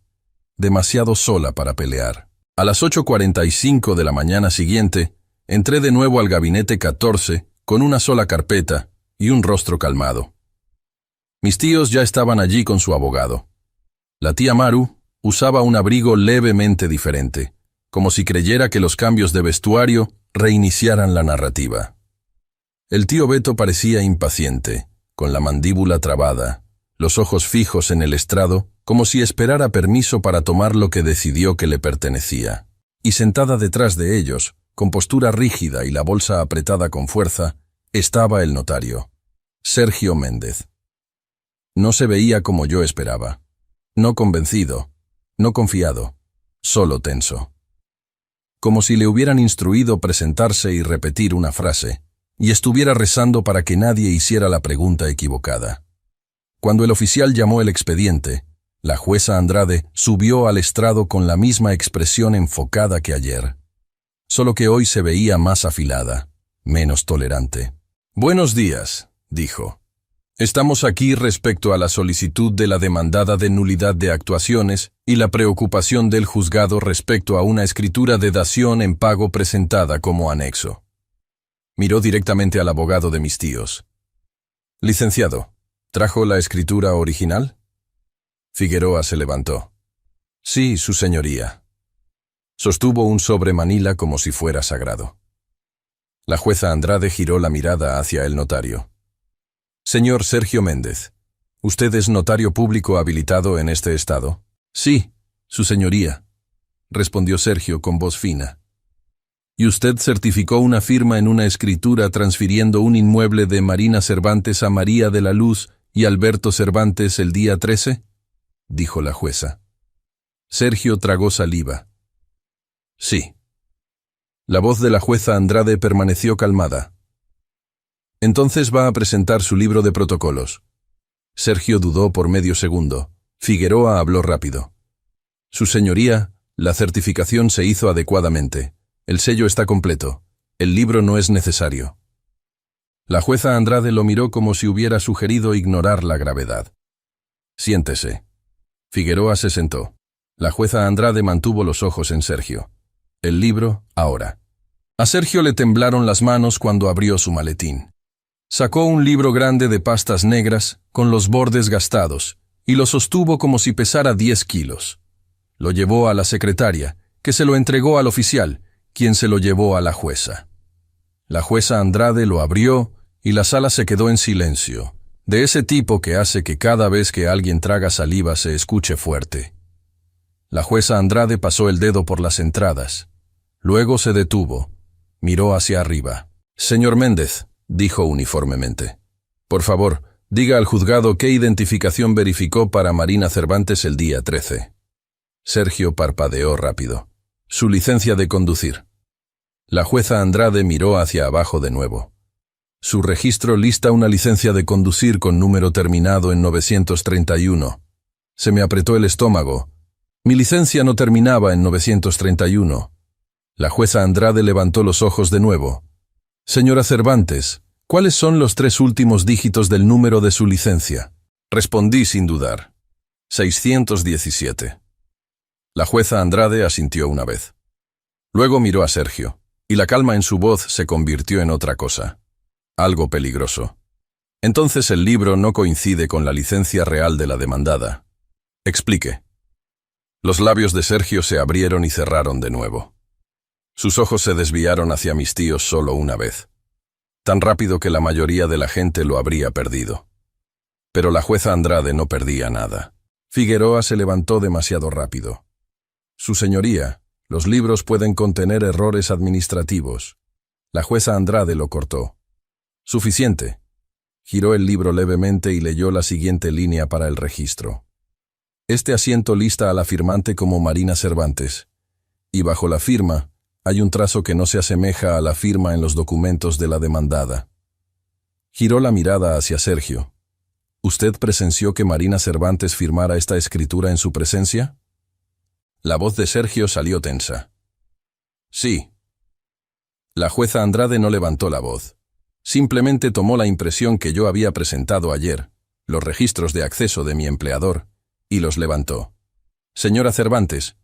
Demasiado sola para pelear. A las 8:45 de la mañana siguiente, entré de nuevo al gabinete 14 con una sola carpeta y un rostro calmado. Mis tíos ya estaban allí con su abogado. La tía Maru usaba un abrigo levemente diferente, como si creyera que los cambios de vestuario reiniciaran la narrativa. El tío Beto parecía impaciente, con la mandíbula trabada, los ojos fijos en el estrado, como si esperara permiso para tomar lo que decidió que le pertenecía. Y sentada detrás de ellos, con postura rígida y la bolsa apretada con fuerza, estaba el notario, Sergio Méndez. No se veía como yo esperaba. No convencido, no confiado, solo tenso. Como si le hubieran instruido presentarse y repetir una frase, y estuviera rezando para que nadie hiciera la pregunta equivocada. Cuando el oficial llamó el expediente, la jueza Andrade subió al estrado con la misma expresión enfocada que ayer, solo que hoy se veía más afilada, menos tolerante. «Buenos días», dijo. «Estamos aquí respecto a la solicitud de la demandada de nulidad de actuaciones y la preocupación del juzgado respecto a una escritura de dación en pago presentada como anexo». Miró directamente al abogado de mis tíos. «Licenciado, ¿trajo la escritura original?» Figueroa se levantó. «Sí, su señoría». Sostuvo un sobre manila como si fuera sagrado. La jueza Andrade giró la mirada hacia el notario. «Señor Sergio Méndez, ¿usted es notario público habilitado en este estado?» «Sí, su señoría», respondió Sergio con voz fina. «¿Y usted certificó una firma en una escritura transfiriendo un inmueble de Marina Cervantes a María de la Luz y Alberto Cervantes el día 13? Dijo la jueza. Sergio tragó saliva. «Sí». La voz de la jueza Andrade permaneció calmada. «Entonces va a presentar su libro de protocolos». Sergio dudó por medio segundo. Figueroa habló rápido. «Su señoría, la certificación se hizo adecuadamente. El sello está completo. El libro no es necesario». La jueza Andrade lo miró como si hubiera sugerido ignorar la gravedad. «Siéntese». Figueroa se sentó. La jueza Andrade mantuvo los ojos en Sergio. El libro, ahora. A Sergio le temblaron las manos cuando abrió su maletín. Sacó un libro grande de pastas negras, con los bordes gastados, y lo sostuvo como si pesara 10 kilos. Lo llevó a la secretaria, que se lo entregó al oficial, quien se lo llevó a la jueza. La jueza Andrade lo abrió y la sala se quedó en silencio, de ese tipo que hace que cada vez que alguien traga saliva se escuche fuerte. La jueza Andrade pasó el dedo por las entradas. Luego se detuvo. Miró hacia arriba. «Señor Méndez», dijo uniformemente, «por favor, diga al juzgado qué identificación verificó para Marina Cervantes el día 13. Sergio parpadeó rápido. «Su licencia de conducir». La jueza Andrade miró hacia abajo de nuevo. «Su registro lista una licencia de conducir con número terminado en 931. Se me apretó el estómago. Mi licencia no terminaba en 931. La jueza Andrade levantó los ojos de nuevo. «Señora Cervantes, ¿cuáles son los 3 últimos dígitos del número de su licencia?» Respondí sin dudar. 617. La jueza Andrade asintió una vez. Luego miró a Sergio. y la calma en su voz se convirtió en otra cosa, algo peligroso. Entonces el libro no coincide con la licencia real de la demandada. Explique. Los labios de Sergio se abrieron y cerraron de nuevo. Sus ojos se desviaron hacia mis tíos solo una vez, tan rápido que la mayoría de la gente lo habría perdido. Pero la jueza Andrade no perdía nada. Figueroa se levantó demasiado rápido. Su señoría, los libros pueden contener errores administrativos. La jueza Andrade lo cortó. Suficiente. Giró el libro levemente y leyó la siguiente línea para el registro. Este asiento lista a la firmante como Marina Cervantes, y bajo la firma hay un trazo que no se asemeja a la firma en los documentos de la demandada. Giró la mirada hacia Sergio. ¿Usted presenció que Marina Cervantes firmara esta escritura en su presencia? La voz de Sergio salió tensa. Sí. La jueza Andrade no levantó la voz. Simplemente tomó la impresión que yo había presentado ayer, los registros de acceso de mi empleador, y los levantó. Señora Cervantes,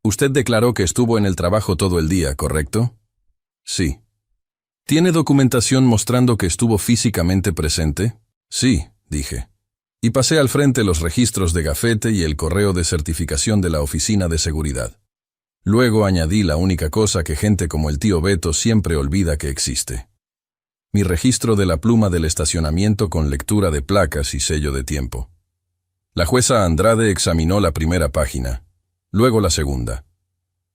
usted declaró que estuvo en el trabajo todo el día, ¿correcto? Sí. ¿Tiene documentación mostrando que estuvo físicamente presente? Sí, dije. Y pasé al frente los registros de gafete y el correo de certificación de la oficina de seguridad. Luego añadí la única cosa que gente como el tío Beto siempre olvida que existe. Mi registro de la pluma del estacionamiento con lectura de placas y sello de tiempo. La jueza Andrade examinó la primera página, luego la segunda.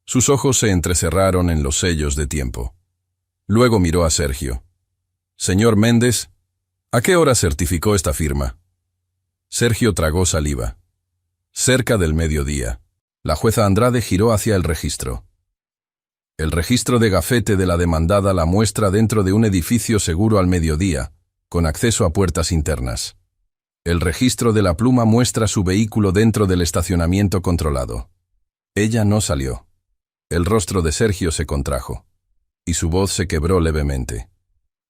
Sus ojos se entrecerraron en los sellos de tiempo. Luego miró a Sergio. Señor Méndez, ¿a qué hora certificó esta firma? Sergio tragó saliva. Cerca del mediodía. La jueza Andrade giró hacia el registro. El registro de gafete de la demandada la muestra dentro de un edificio seguro al mediodía, con acceso a puertas internas. El registro de la pluma muestra su vehículo dentro del estacionamiento controlado. Ella no salió. El rostro de Sergio se contrajo, y su voz se quebró levemente.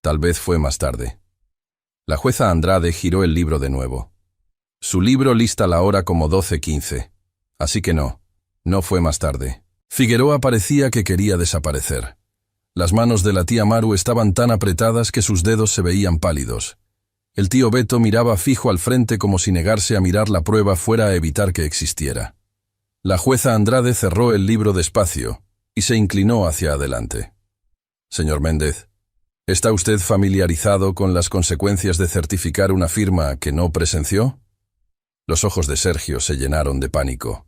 Tal vez fue más tarde. La jueza Andrade giró el libro de nuevo. Su libro lista la hora como 12:15. Así que no fue más tarde. Figueroa parecía que quería desaparecer. Las manos de la tía Maru estaban tan apretadas que sus dedos se veían pálidos. El tío Beto miraba fijo al frente como si negarse a mirar la prueba fuera a evitar que existiera. La jueza Andrade cerró el libro despacio y se inclinó hacia adelante. Señor Méndez, ¿está usted familiarizado con las consecuencias de certificar una firma que no presenció? Los ojos de Sergio se llenaron de pánico.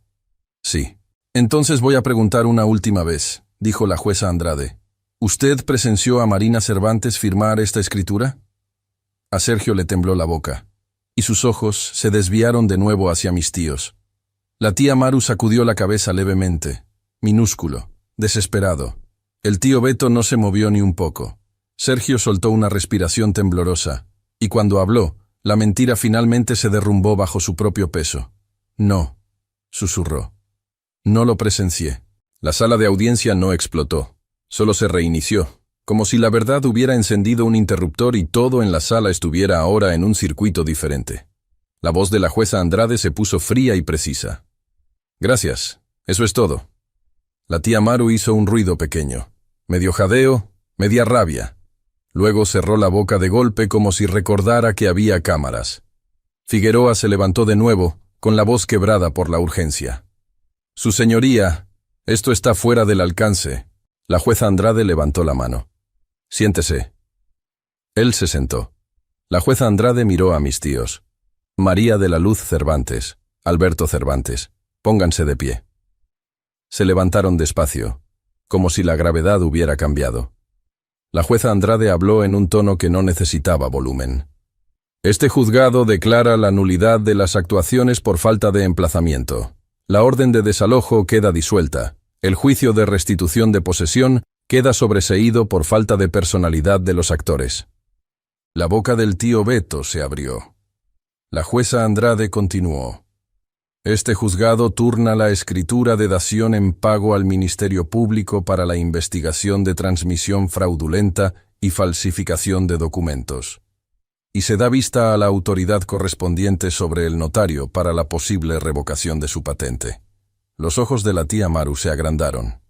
Sí. Entonces voy a preguntar una última vez, dijo la jueza Andrade. ¿Usted presenció a Marina Cervantes firmar esta escritura? A Sergio le tembló la boca, y sus ojos se desviaron de nuevo hacia mis tíos. La tía Maru sacudió la cabeza levemente, minúsculo, desesperado. El tío Beto no se movió ni un poco. Sergio soltó una respiración temblorosa, y cuando habló, la mentira finalmente se derrumbó bajo su propio peso. No, susurró. No lo presencié. La sala de audiencia no explotó, solo se reinició, como si la verdad hubiera encendido un interruptor y todo en la sala estuviera ahora en un circuito diferente. La voz de la jueza Andrade se puso fría y precisa. Gracias, eso es todo. La tía Maru hizo un ruido pequeño, medio jadeo, media rabia. Luego cerró la boca de golpe como si recordara que había cámaras. Figueroa se levantó de nuevo, con la voz quebrada por la urgencia. Su señoría, esto está fuera del alcance. La jueza Andrade levantó la mano. Siéntese. Él se sentó. La jueza Andrade miró a mis tíos. María de la Luz Cervantes, Alberto Cervantes, pónganse de pie. Se levantaron despacio, como si la gravedad hubiera cambiado. La jueza Andrade habló en un tono que no necesitaba volumen. Este juzgado declara la nulidad de las actuaciones por falta de emplazamiento. La orden de desalojo queda disuelta. El juicio de restitución de posesión queda sobreseído por falta de personalidad de los actores. La boca del tío Beto se abrió. La jueza Andrade continuó. Este juzgado turna la escritura de dación en pago al Ministerio Público para la investigación de transmisión fraudulenta y falsificación de documentos. Y se da vista a la autoridad correspondiente sobre el notario para la posible revocación de su patente. Los ojos de la tía Maru se agrandaron.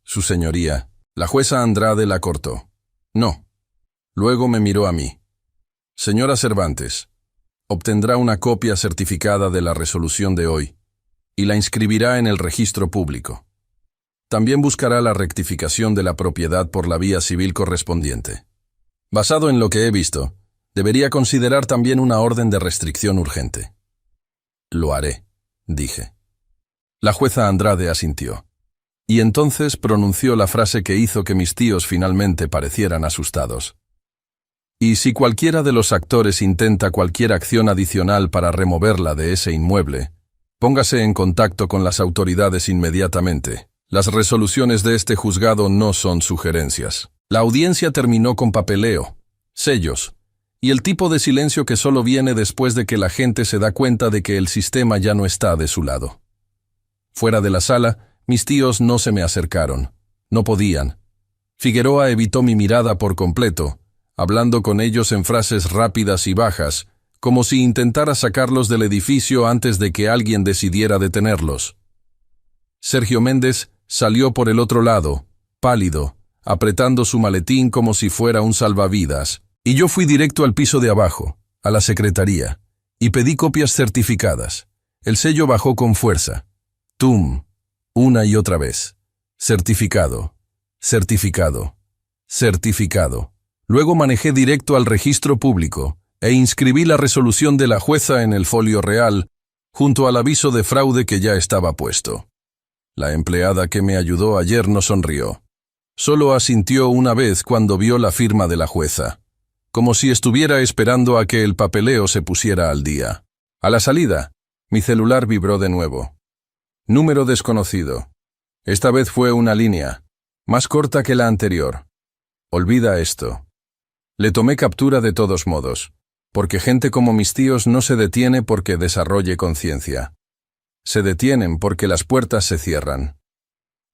Su señoría, La jueza Andrade la cortó. No. Luego me miró a mí. Señora Cervantes, obtendrá una copia certificada de la resolución de hoy y la inscribirá en el registro público. También buscará la rectificación de la propiedad por la vía civil correspondiente. Basado en lo que he visto, debería considerar también una orden de restricción urgente. Lo haré, dije. La jueza Andrade asintió. Y entonces pronunció la frase que hizo que mis tíos finalmente parecieran asustados. Y si cualquiera de los actores intenta cualquier acción adicional para removerla de ese inmueble, póngase en contacto con las autoridades inmediatamente. Las resoluciones de este juzgado no son sugerencias. La audiencia terminó con papeleo, sellos, y el tipo de silencio que solo viene después de que la gente se da cuenta de que el sistema ya no está de su lado. Fuera de la sala, mis tíos no se me acercaron. No podían. Figueroa evitó mi mirada por completo, hablando con ellos en frases rápidas y bajas, como si intentara sacarlos del edificio antes de que alguien decidiera detenerlos. Sergio Méndez salió por el otro lado, pálido, apretando su maletín como si fuera un salvavidas, y yo fui directo al piso de abajo, a la secretaría, y pedí copias certificadas. El sello bajó con fuerza. ¡Tum! Una y otra vez. Certificado. Certificado. Certificado. Luego manejé directo al registro público e inscribí la resolución de la jueza en el folio real, junto al aviso de fraude que ya estaba puesto. La empleada que me ayudó ayer no sonrió. Solo asintió una vez cuando vio la firma de la jueza, como si estuviera esperando a que el papeleo se pusiera al día. A la salida, mi celular vibró de nuevo. Número desconocido. Esta vez fue una línea, más corta que la anterior. Olvida esto. Le tomé captura de todos modos, porque gente como mis tíos no se detiene porque desarrolle conciencia. Se detienen porque las puertas se cierran.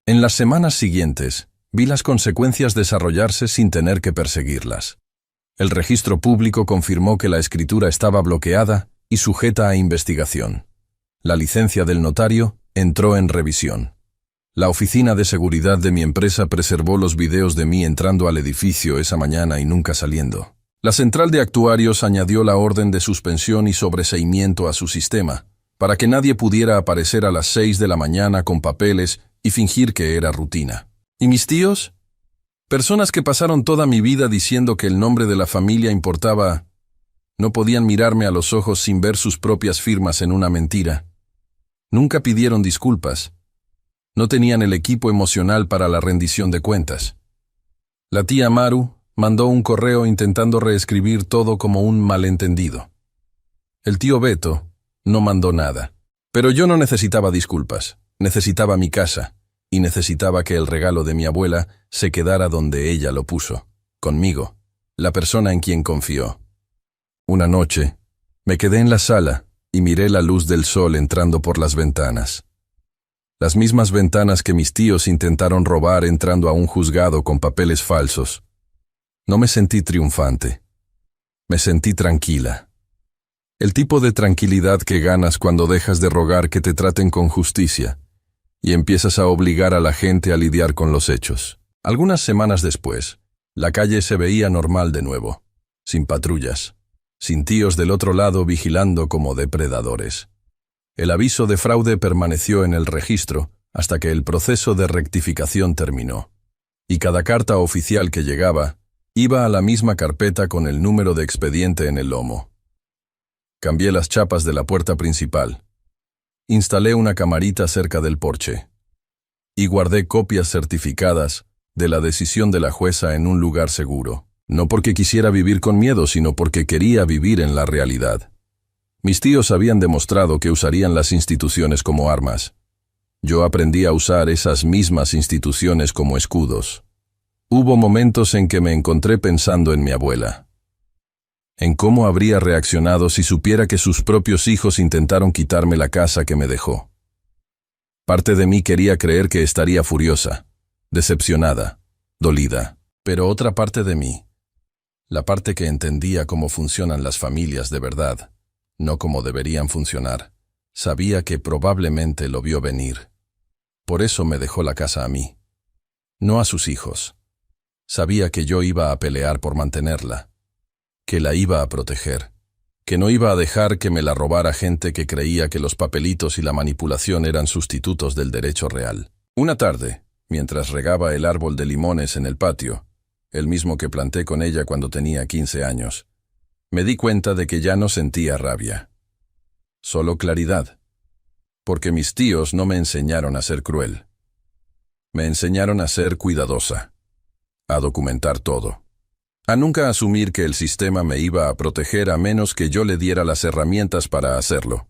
En las semanas siguientes, vi las consecuencias desarrollarse sin tener que perseguirlas. El registro público confirmó que la escritura estaba bloqueada y sujeta a investigación. La licencia del notario entró en revisión. La oficina de seguridad de mi empresa preservó los videos de mí entrando al edificio esa mañana y nunca saliendo. La central de actuarios añadió la orden de suspensión y sobreseimiento a su sistema, para que nadie pudiera aparecer a las 6 de la mañana con papeles y fingir que era rutina. ¿Y mis tíos? Personas que pasaron toda mi vida diciendo que el nombre de la familia importaba, no podían mirarme a los ojos sin ver sus propias firmas en una mentira. Nunca pidieron disculpas. No tenían el equipo emocional para la rendición de cuentas. La tía Maru mandó un correo intentando reescribir todo como un malentendido. El tío Beto no mandó nada. Pero yo no necesitaba disculpas. Necesitaba mi casa. Y necesitaba que el regalo de mi abuela se quedara donde ella lo puso, conmigo, la persona en quien confió. Una noche, me quedé en la sala y miré la luz del sol entrando por las ventanas. Las mismas ventanas que mis tíos intentaron robar entrando a un juzgado con papeles falsos. No me sentí triunfante. Me sentí tranquila. El tipo de tranquilidad que ganas cuando dejas de rogar que te traten con justicia y empiezas a obligar a la gente a lidiar con los hechos. Algunas semanas después, la calle se veía normal de nuevo, sin patrullas, sin tíos del otro lado vigilando como depredadores. El aviso de fraude permaneció en el registro hasta que el proceso de rectificación terminó, y cada carta oficial que llegaba iba a la misma carpeta con el número de expediente en el lomo. Cambié las chapas de la puerta principal. Instalé una camarita cerca del porche y guardé copias certificadas de la decisión de la jueza en un lugar seguro, no porque quisiera vivir con miedo, sino porque quería vivir en la realidad. Mis tíos habían demostrado que usarían las instituciones como armas. Yo aprendí a usar esas mismas instituciones como escudos. Hubo momentos en que me encontré pensando en mi abuela, en cómo habría reaccionado si supiera que sus propios hijos intentaron quitarme la casa que me dejó. Parte de mí quería creer que estaría furiosa, decepcionada, dolida, pero otra parte de mí, la parte que entendía cómo funcionan las familias de verdad, no como deberían funcionar, sabía que probablemente lo vio venir. Por eso me dejó la casa a mí. no a sus hijos. Sabía que yo iba a pelear por mantenerla, que la iba a proteger, que no iba a dejar que me la robara gente que creía que los papelitos y la manipulación eran sustitutos del derecho real. Una tarde, mientras regaba el árbol de limones en el patio, el mismo que planté con ella cuando tenía 15 años, me di cuenta de que ya no sentía rabia, solo claridad, porque mis tíos no me enseñaron a ser cruel. Me enseñaron a ser cuidadosa, a documentar todo, a nunca asumir que el sistema me iba a proteger a menos que yo le diera las herramientas para hacerlo.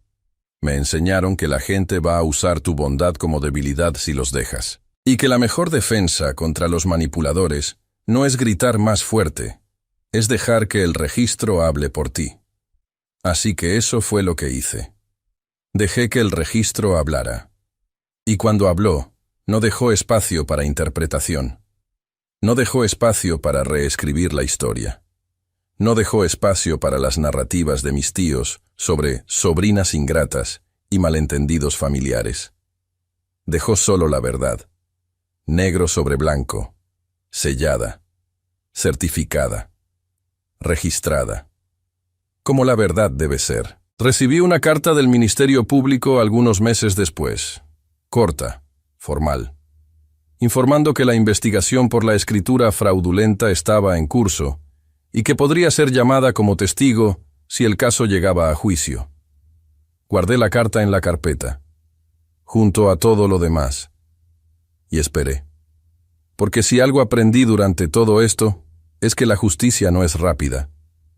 Me enseñaron que la gente va a usar tu bondad como debilidad si los dejas, y que la mejor defensa contra los manipuladores no es gritar más fuerte, es dejar que el registro hable por ti. Así que eso fue lo que hice. Dejé que el registro hablara. Y cuando habló, no dejó espacio para interpretación. No dejó espacio para reescribir la historia. No dejó espacio para las narrativas de mis tíos sobre sobrinas ingratas y malentendidos familiares. Dejó solo la verdad, negro sobre blanco, sellada, certificada, registrada, como la verdad debe ser. Recibí una carta del Ministerio Público algunos meses después, corta, formal, informando que la investigación por la escritura fraudulenta estaba en curso y que podría ser llamada como testigo si el caso llegaba a juicio. Guardé la carta en la carpeta, junto a todo lo demás, y esperé. Porque si algo aprendí durante todo esto, es que la justicia no es rápida,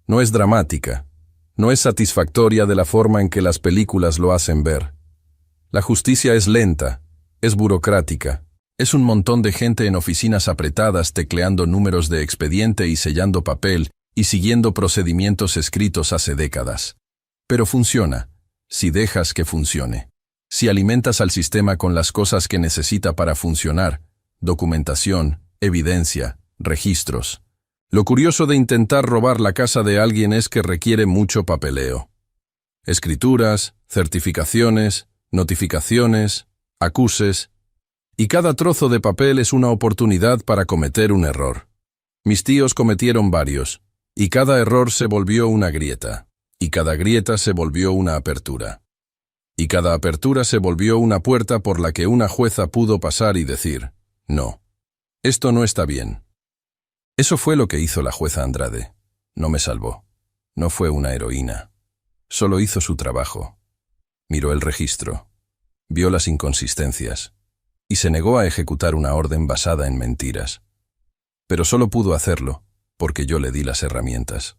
no es dramática, no es satisfactoria de la forma en que las películas lo hacen ver. La justicia es lenta, es burocrática, es un montón de gente en oficinas apretadas tecleando números de expediente y sellando papel y siguiendo procedimientos escritos hace décadas. Pero funciona, si dejas que funcione. Si alimentas al sistema con las cosas que necesita para funcionar, documentación, evidencia, registros. Lo curioso de intentar robar la casa de alguien es que requiere mucho papeleo. Escrituras, certificaciones, notificaciones, acuses, y cada trozo de papel es una oportunidad para cometer un error. Mis tíos cometieron varios, y cada error se volvió una grieta, y cada grieta se volvió una apertura, y cada apertura se volvió una puerta por la que una jueza pudo pasar y decir, no, esto no está bien. Eso fue lo que hizo la jueza Andrade. No me salvó. No fue una heroína. Solo hizo su trabajo. Miró el registro, vio las inconsistencias, y se negó a ejecutar una orden basada en mentiras. Pero solo pudo hacerlo porque yo le di las herramientas.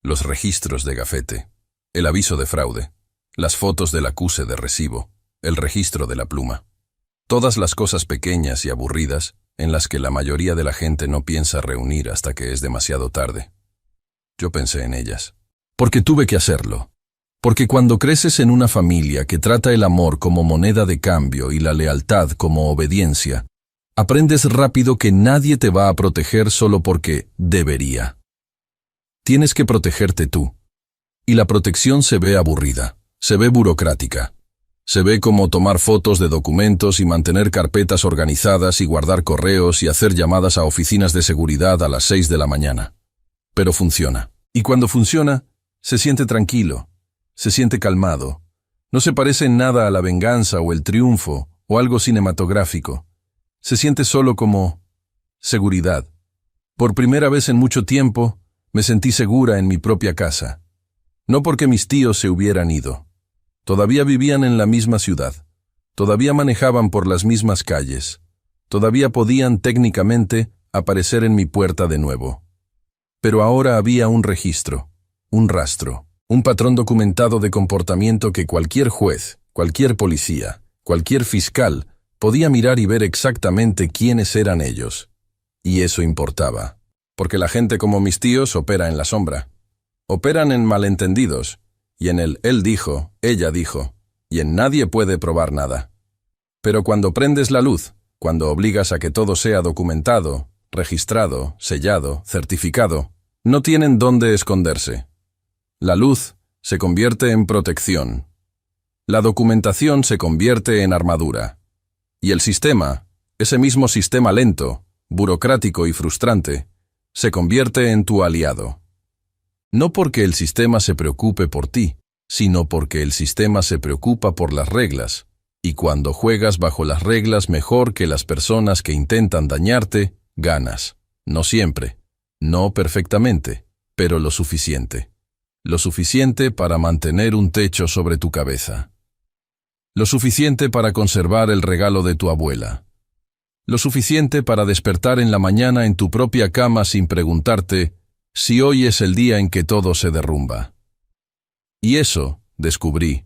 Los registros de gafete, el aviso de fraude, las fotos del acuse de recibo, el registro de la pluma. Todas las cosas pequeñas y aburridas en las que la mayoría de la gente no piensa reunir hasta que es demasiado tarde. Yo pensé en ellas. Porque tuve que hacerlo. Porque cuando creces en una familia que trata el amor como moneda de cambio y la lealtad como obediencia, aprendes rápido que nadie te va a proteger solo porque debería. Tienes que protegerte tú. Y la protección se ve aburrida, se ve burocrática. Se ve como tomar fotos de documentos y mantener carpetas organizadas y guardar correos y hacer llamadas a oficinas de seguridad a las 6 de la mañana. Pero funciona. Y cuando funciona, se siente tranquilo. Se siente calmado. No se parece en nada a la venganza o el triunfo o algo cinematográfico. Se siente solo como seguridad. Por primera vez en mucho tiempo, me sentí segura en mi propia casa. No porque mis tíos se hubieran ido. Todavía vivían en la misma ciudad. Todavía manejaban por las mismas calles. Todavía podían técnicamente aparecer en mi puerta de nuevo. Pero ahora había un registro, un rastro. Un patrón documentado de comportamiento que cualquier juez, cualquier policía, cualquier fiscal podía mirar y ver exactamente quiénes eran ellos. Y eso importaba, porque la gente como mis tíos opera en la sombra. Operan en malentendidos, y en el él dijo, ella dijo, y en nadie puede probar nada. Pero cuando prendes la luz, cuando obligas a que todo sea documentado, registrado, sellado, certificado, no tienen dónde esconderse. La luz se convierte en protección. La documentación se convierte en armadura. Y el sistema, ese mismo sistema lento, burocrático y frustrante, se convierte en tu aliado. No porque el sistema se preocupe por ti, sino porque el sistema se preocupa por las reglas, y cuando juegas bajo las reglas mejor que las personas que intentan dañarte, ganas. No siempre, no perfectamente, pero lo suficiente. Lo suficiente para mantener un techo sobre tu cabeza. Lo suficiente para conservar el regalo de tu abuela. Lo suficiente para despertar en la mañana en tu propia cama sin preguntarte si hoy es el día en que todo se derrumba. Y eso, descubrí,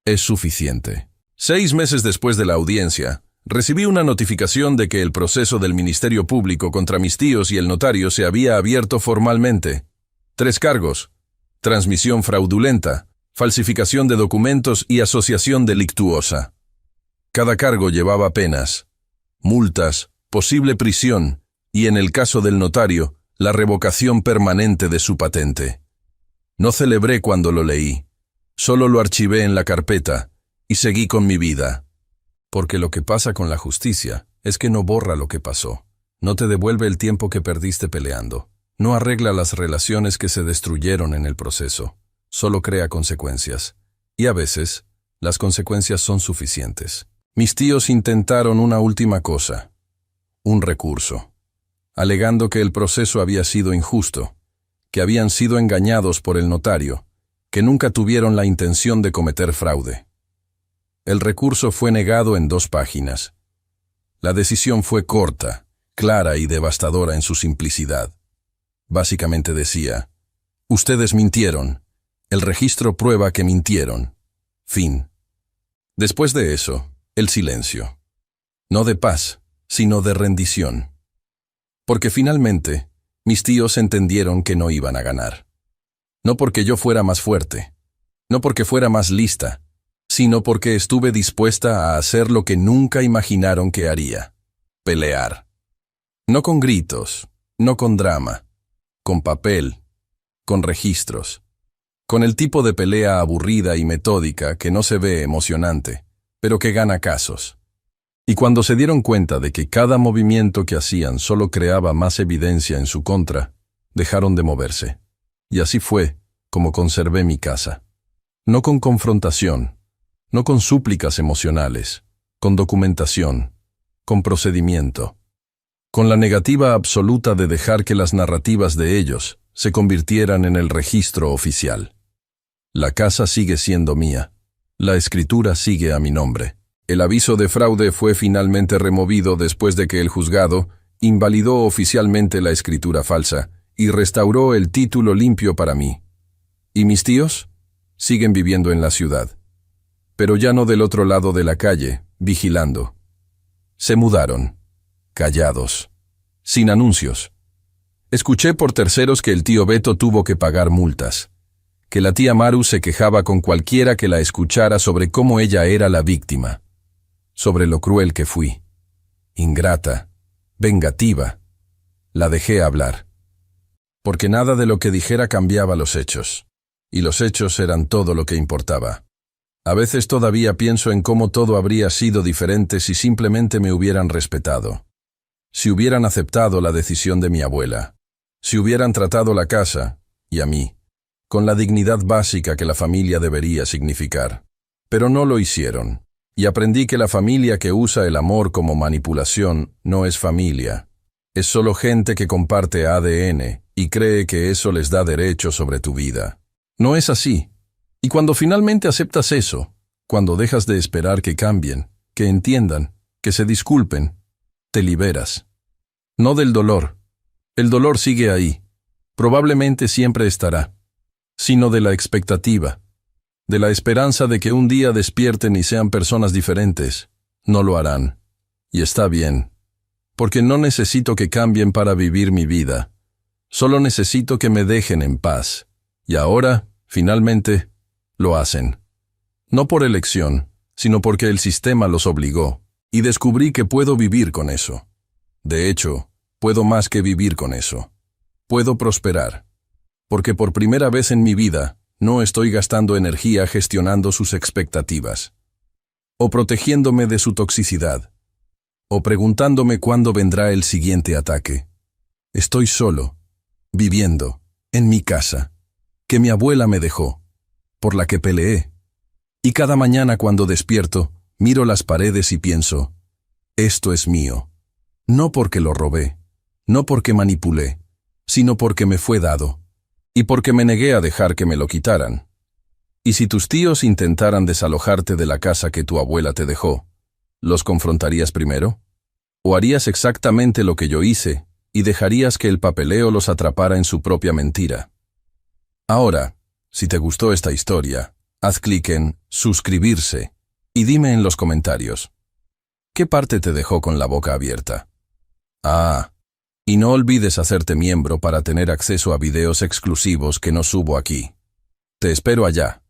es suficiente. 6 meses después de la audiencia, recibí una notificación de que el proceso del Ministerio Público contra mis tíos y el notario se había abierto formalmente. 3 cargos: transmisión fraudulenta, falsificación de documentos y asociación delictuosa. Cada cargo llevaba penas, multas, posible prisión y, en el caso del notario, la revocación permanente de su patente. No celebré cuando lo leí, solo lo archivé en la carpeta y seguí con mi vida. Porque lo que pasa con la justicia es que no borra lo que pasó, no te devuelve el tiempo que perdiste peleando, no arregla las relaciones que se destruyeron en el proceso, solo crea consecuencias. Y a veces, las consecuencias son suficientes. Mis tíos intentaron una última cosa, un recurso, alegando que el proceso había sido injusto, que habían sido engañados por el notario, que nunca tuvieron la intención de cometer fraude. El recurso fue negado en 2 páginas. La decisión fue corta, clara y devastadora en su simplicidad. Básicamente decía: ustedes mintieron, el registro prueba que mintieron. Fin. Después de eso, el silencio. No de paz, sino de rendición. Porque finalmente, mis tíos entendieron que no iban a ganar. No porque yo fuera más fuerte, no porque fuera más lista, sino porque estuve dispuesta a hacer lo que nunca imaginaron que haría: pelear. No con gritos, no con drama, con papel, con registros, con el tipo de pelea aburrida y metódica que no se ve emocionante, pero que gana casos. Y cuando se dieron cuenta de que cada movimiento que hacían solo creaba más evidencia en su contra, dejaron de moverse. Y así fue como conservé mi casa. No con confrontación, no con súplicas emocionales, con documentación, con procedimiento, con la negativa absoluta de dejar que las narrativas de ellos se convirtieran en el registro oficial. La casa sigue siendo mía, la escritura sigue a mi nombre. El aviso de fraude fue finalmente removido después de que el juzgado invalidó oficialmente la escritura falsa y restauró el título limpio para mí. ¿Y mis tíos? Siguen viviendo en la ciudad, pero ya no del otro lado de la calle, vigilando. Se mudaron, callados, sin anuncios. Escuché por terceros que el tío Beto tuvo que pagar multas, que la tía Maru se quejaba con cualquiera que la escuchara sobre cómo ella era la víctima, sobre lo cruel que fui, ingrata, vengativa. La dejé hablar, porque nada de lo que dijera cambiaba los hechos, y los hechos eran todo lo que importaba. A veces todavía pienso en cómo todo habría sido diferente si simplemente me hubieran respetado, si hubieran aceptado la decisión de mi abuela, si hubieran tratado la casa, y a mí, con la dignidad básica que la familia debería significar. Pero no lo hicieron, y aprendí que la familia que usa el amor como manipulación no es familia, es solo gente que comparte ADN y cree que eso les da derecho sobre tu vida. No es así. Y cuando finalmente aceptas eso, cuando dejas de esperar que cambien, que entiendan, que se disculpen, te liberas. No del dolor. El dolor sigue ahí. Probablemente siempre estará. Sino de la expectativa. De la esperanza de que un día despierten y sean personas diferentes. No lo harán. Y está bien. Porque no necesito que cambien para vivir mi vida. Solo necesito que me dejen en paz. Y ahora, finalmente, lo hacen. No por elección, sino porque el sistema los obligó, y descubrí que puedo vivir con eso. De hecho, puedo más que vivir con eso. Puedo prosperar. Porque por primera vez en mi vida, no estoy gastando energía gestionando sus expectativas. O protegiéndome de su toxicidad. o preguntándome cuándo vendrá el siguiente ataque. Estoy solo, viviendo, en mi casa, que mi abuela me dejó, por la que peleé. Y cada mañana cuando despierto, miro las paredes y pienso, esto es mío. No porque lo robé, no porque manipulé, sino porque me fue dado, y porque me negué a dejar que me lo quitaran. Y si tus tíos intentaran desalojarte de la casa que tu abuela te dejó, ¿los confrontarías primero? ¿O harías exactamente lo que yo hice y dejarías que el papeleo los atrapara en su propia mentira? Ahora, si te gustó esta historia, haz clic en suscribirse y dime en los comentarios, ¿qué parte te dejó con la boca abierta? Y no olvides hacerte miembro para tener acceso a videos exclusivos que no subo aquí. Te espero allá.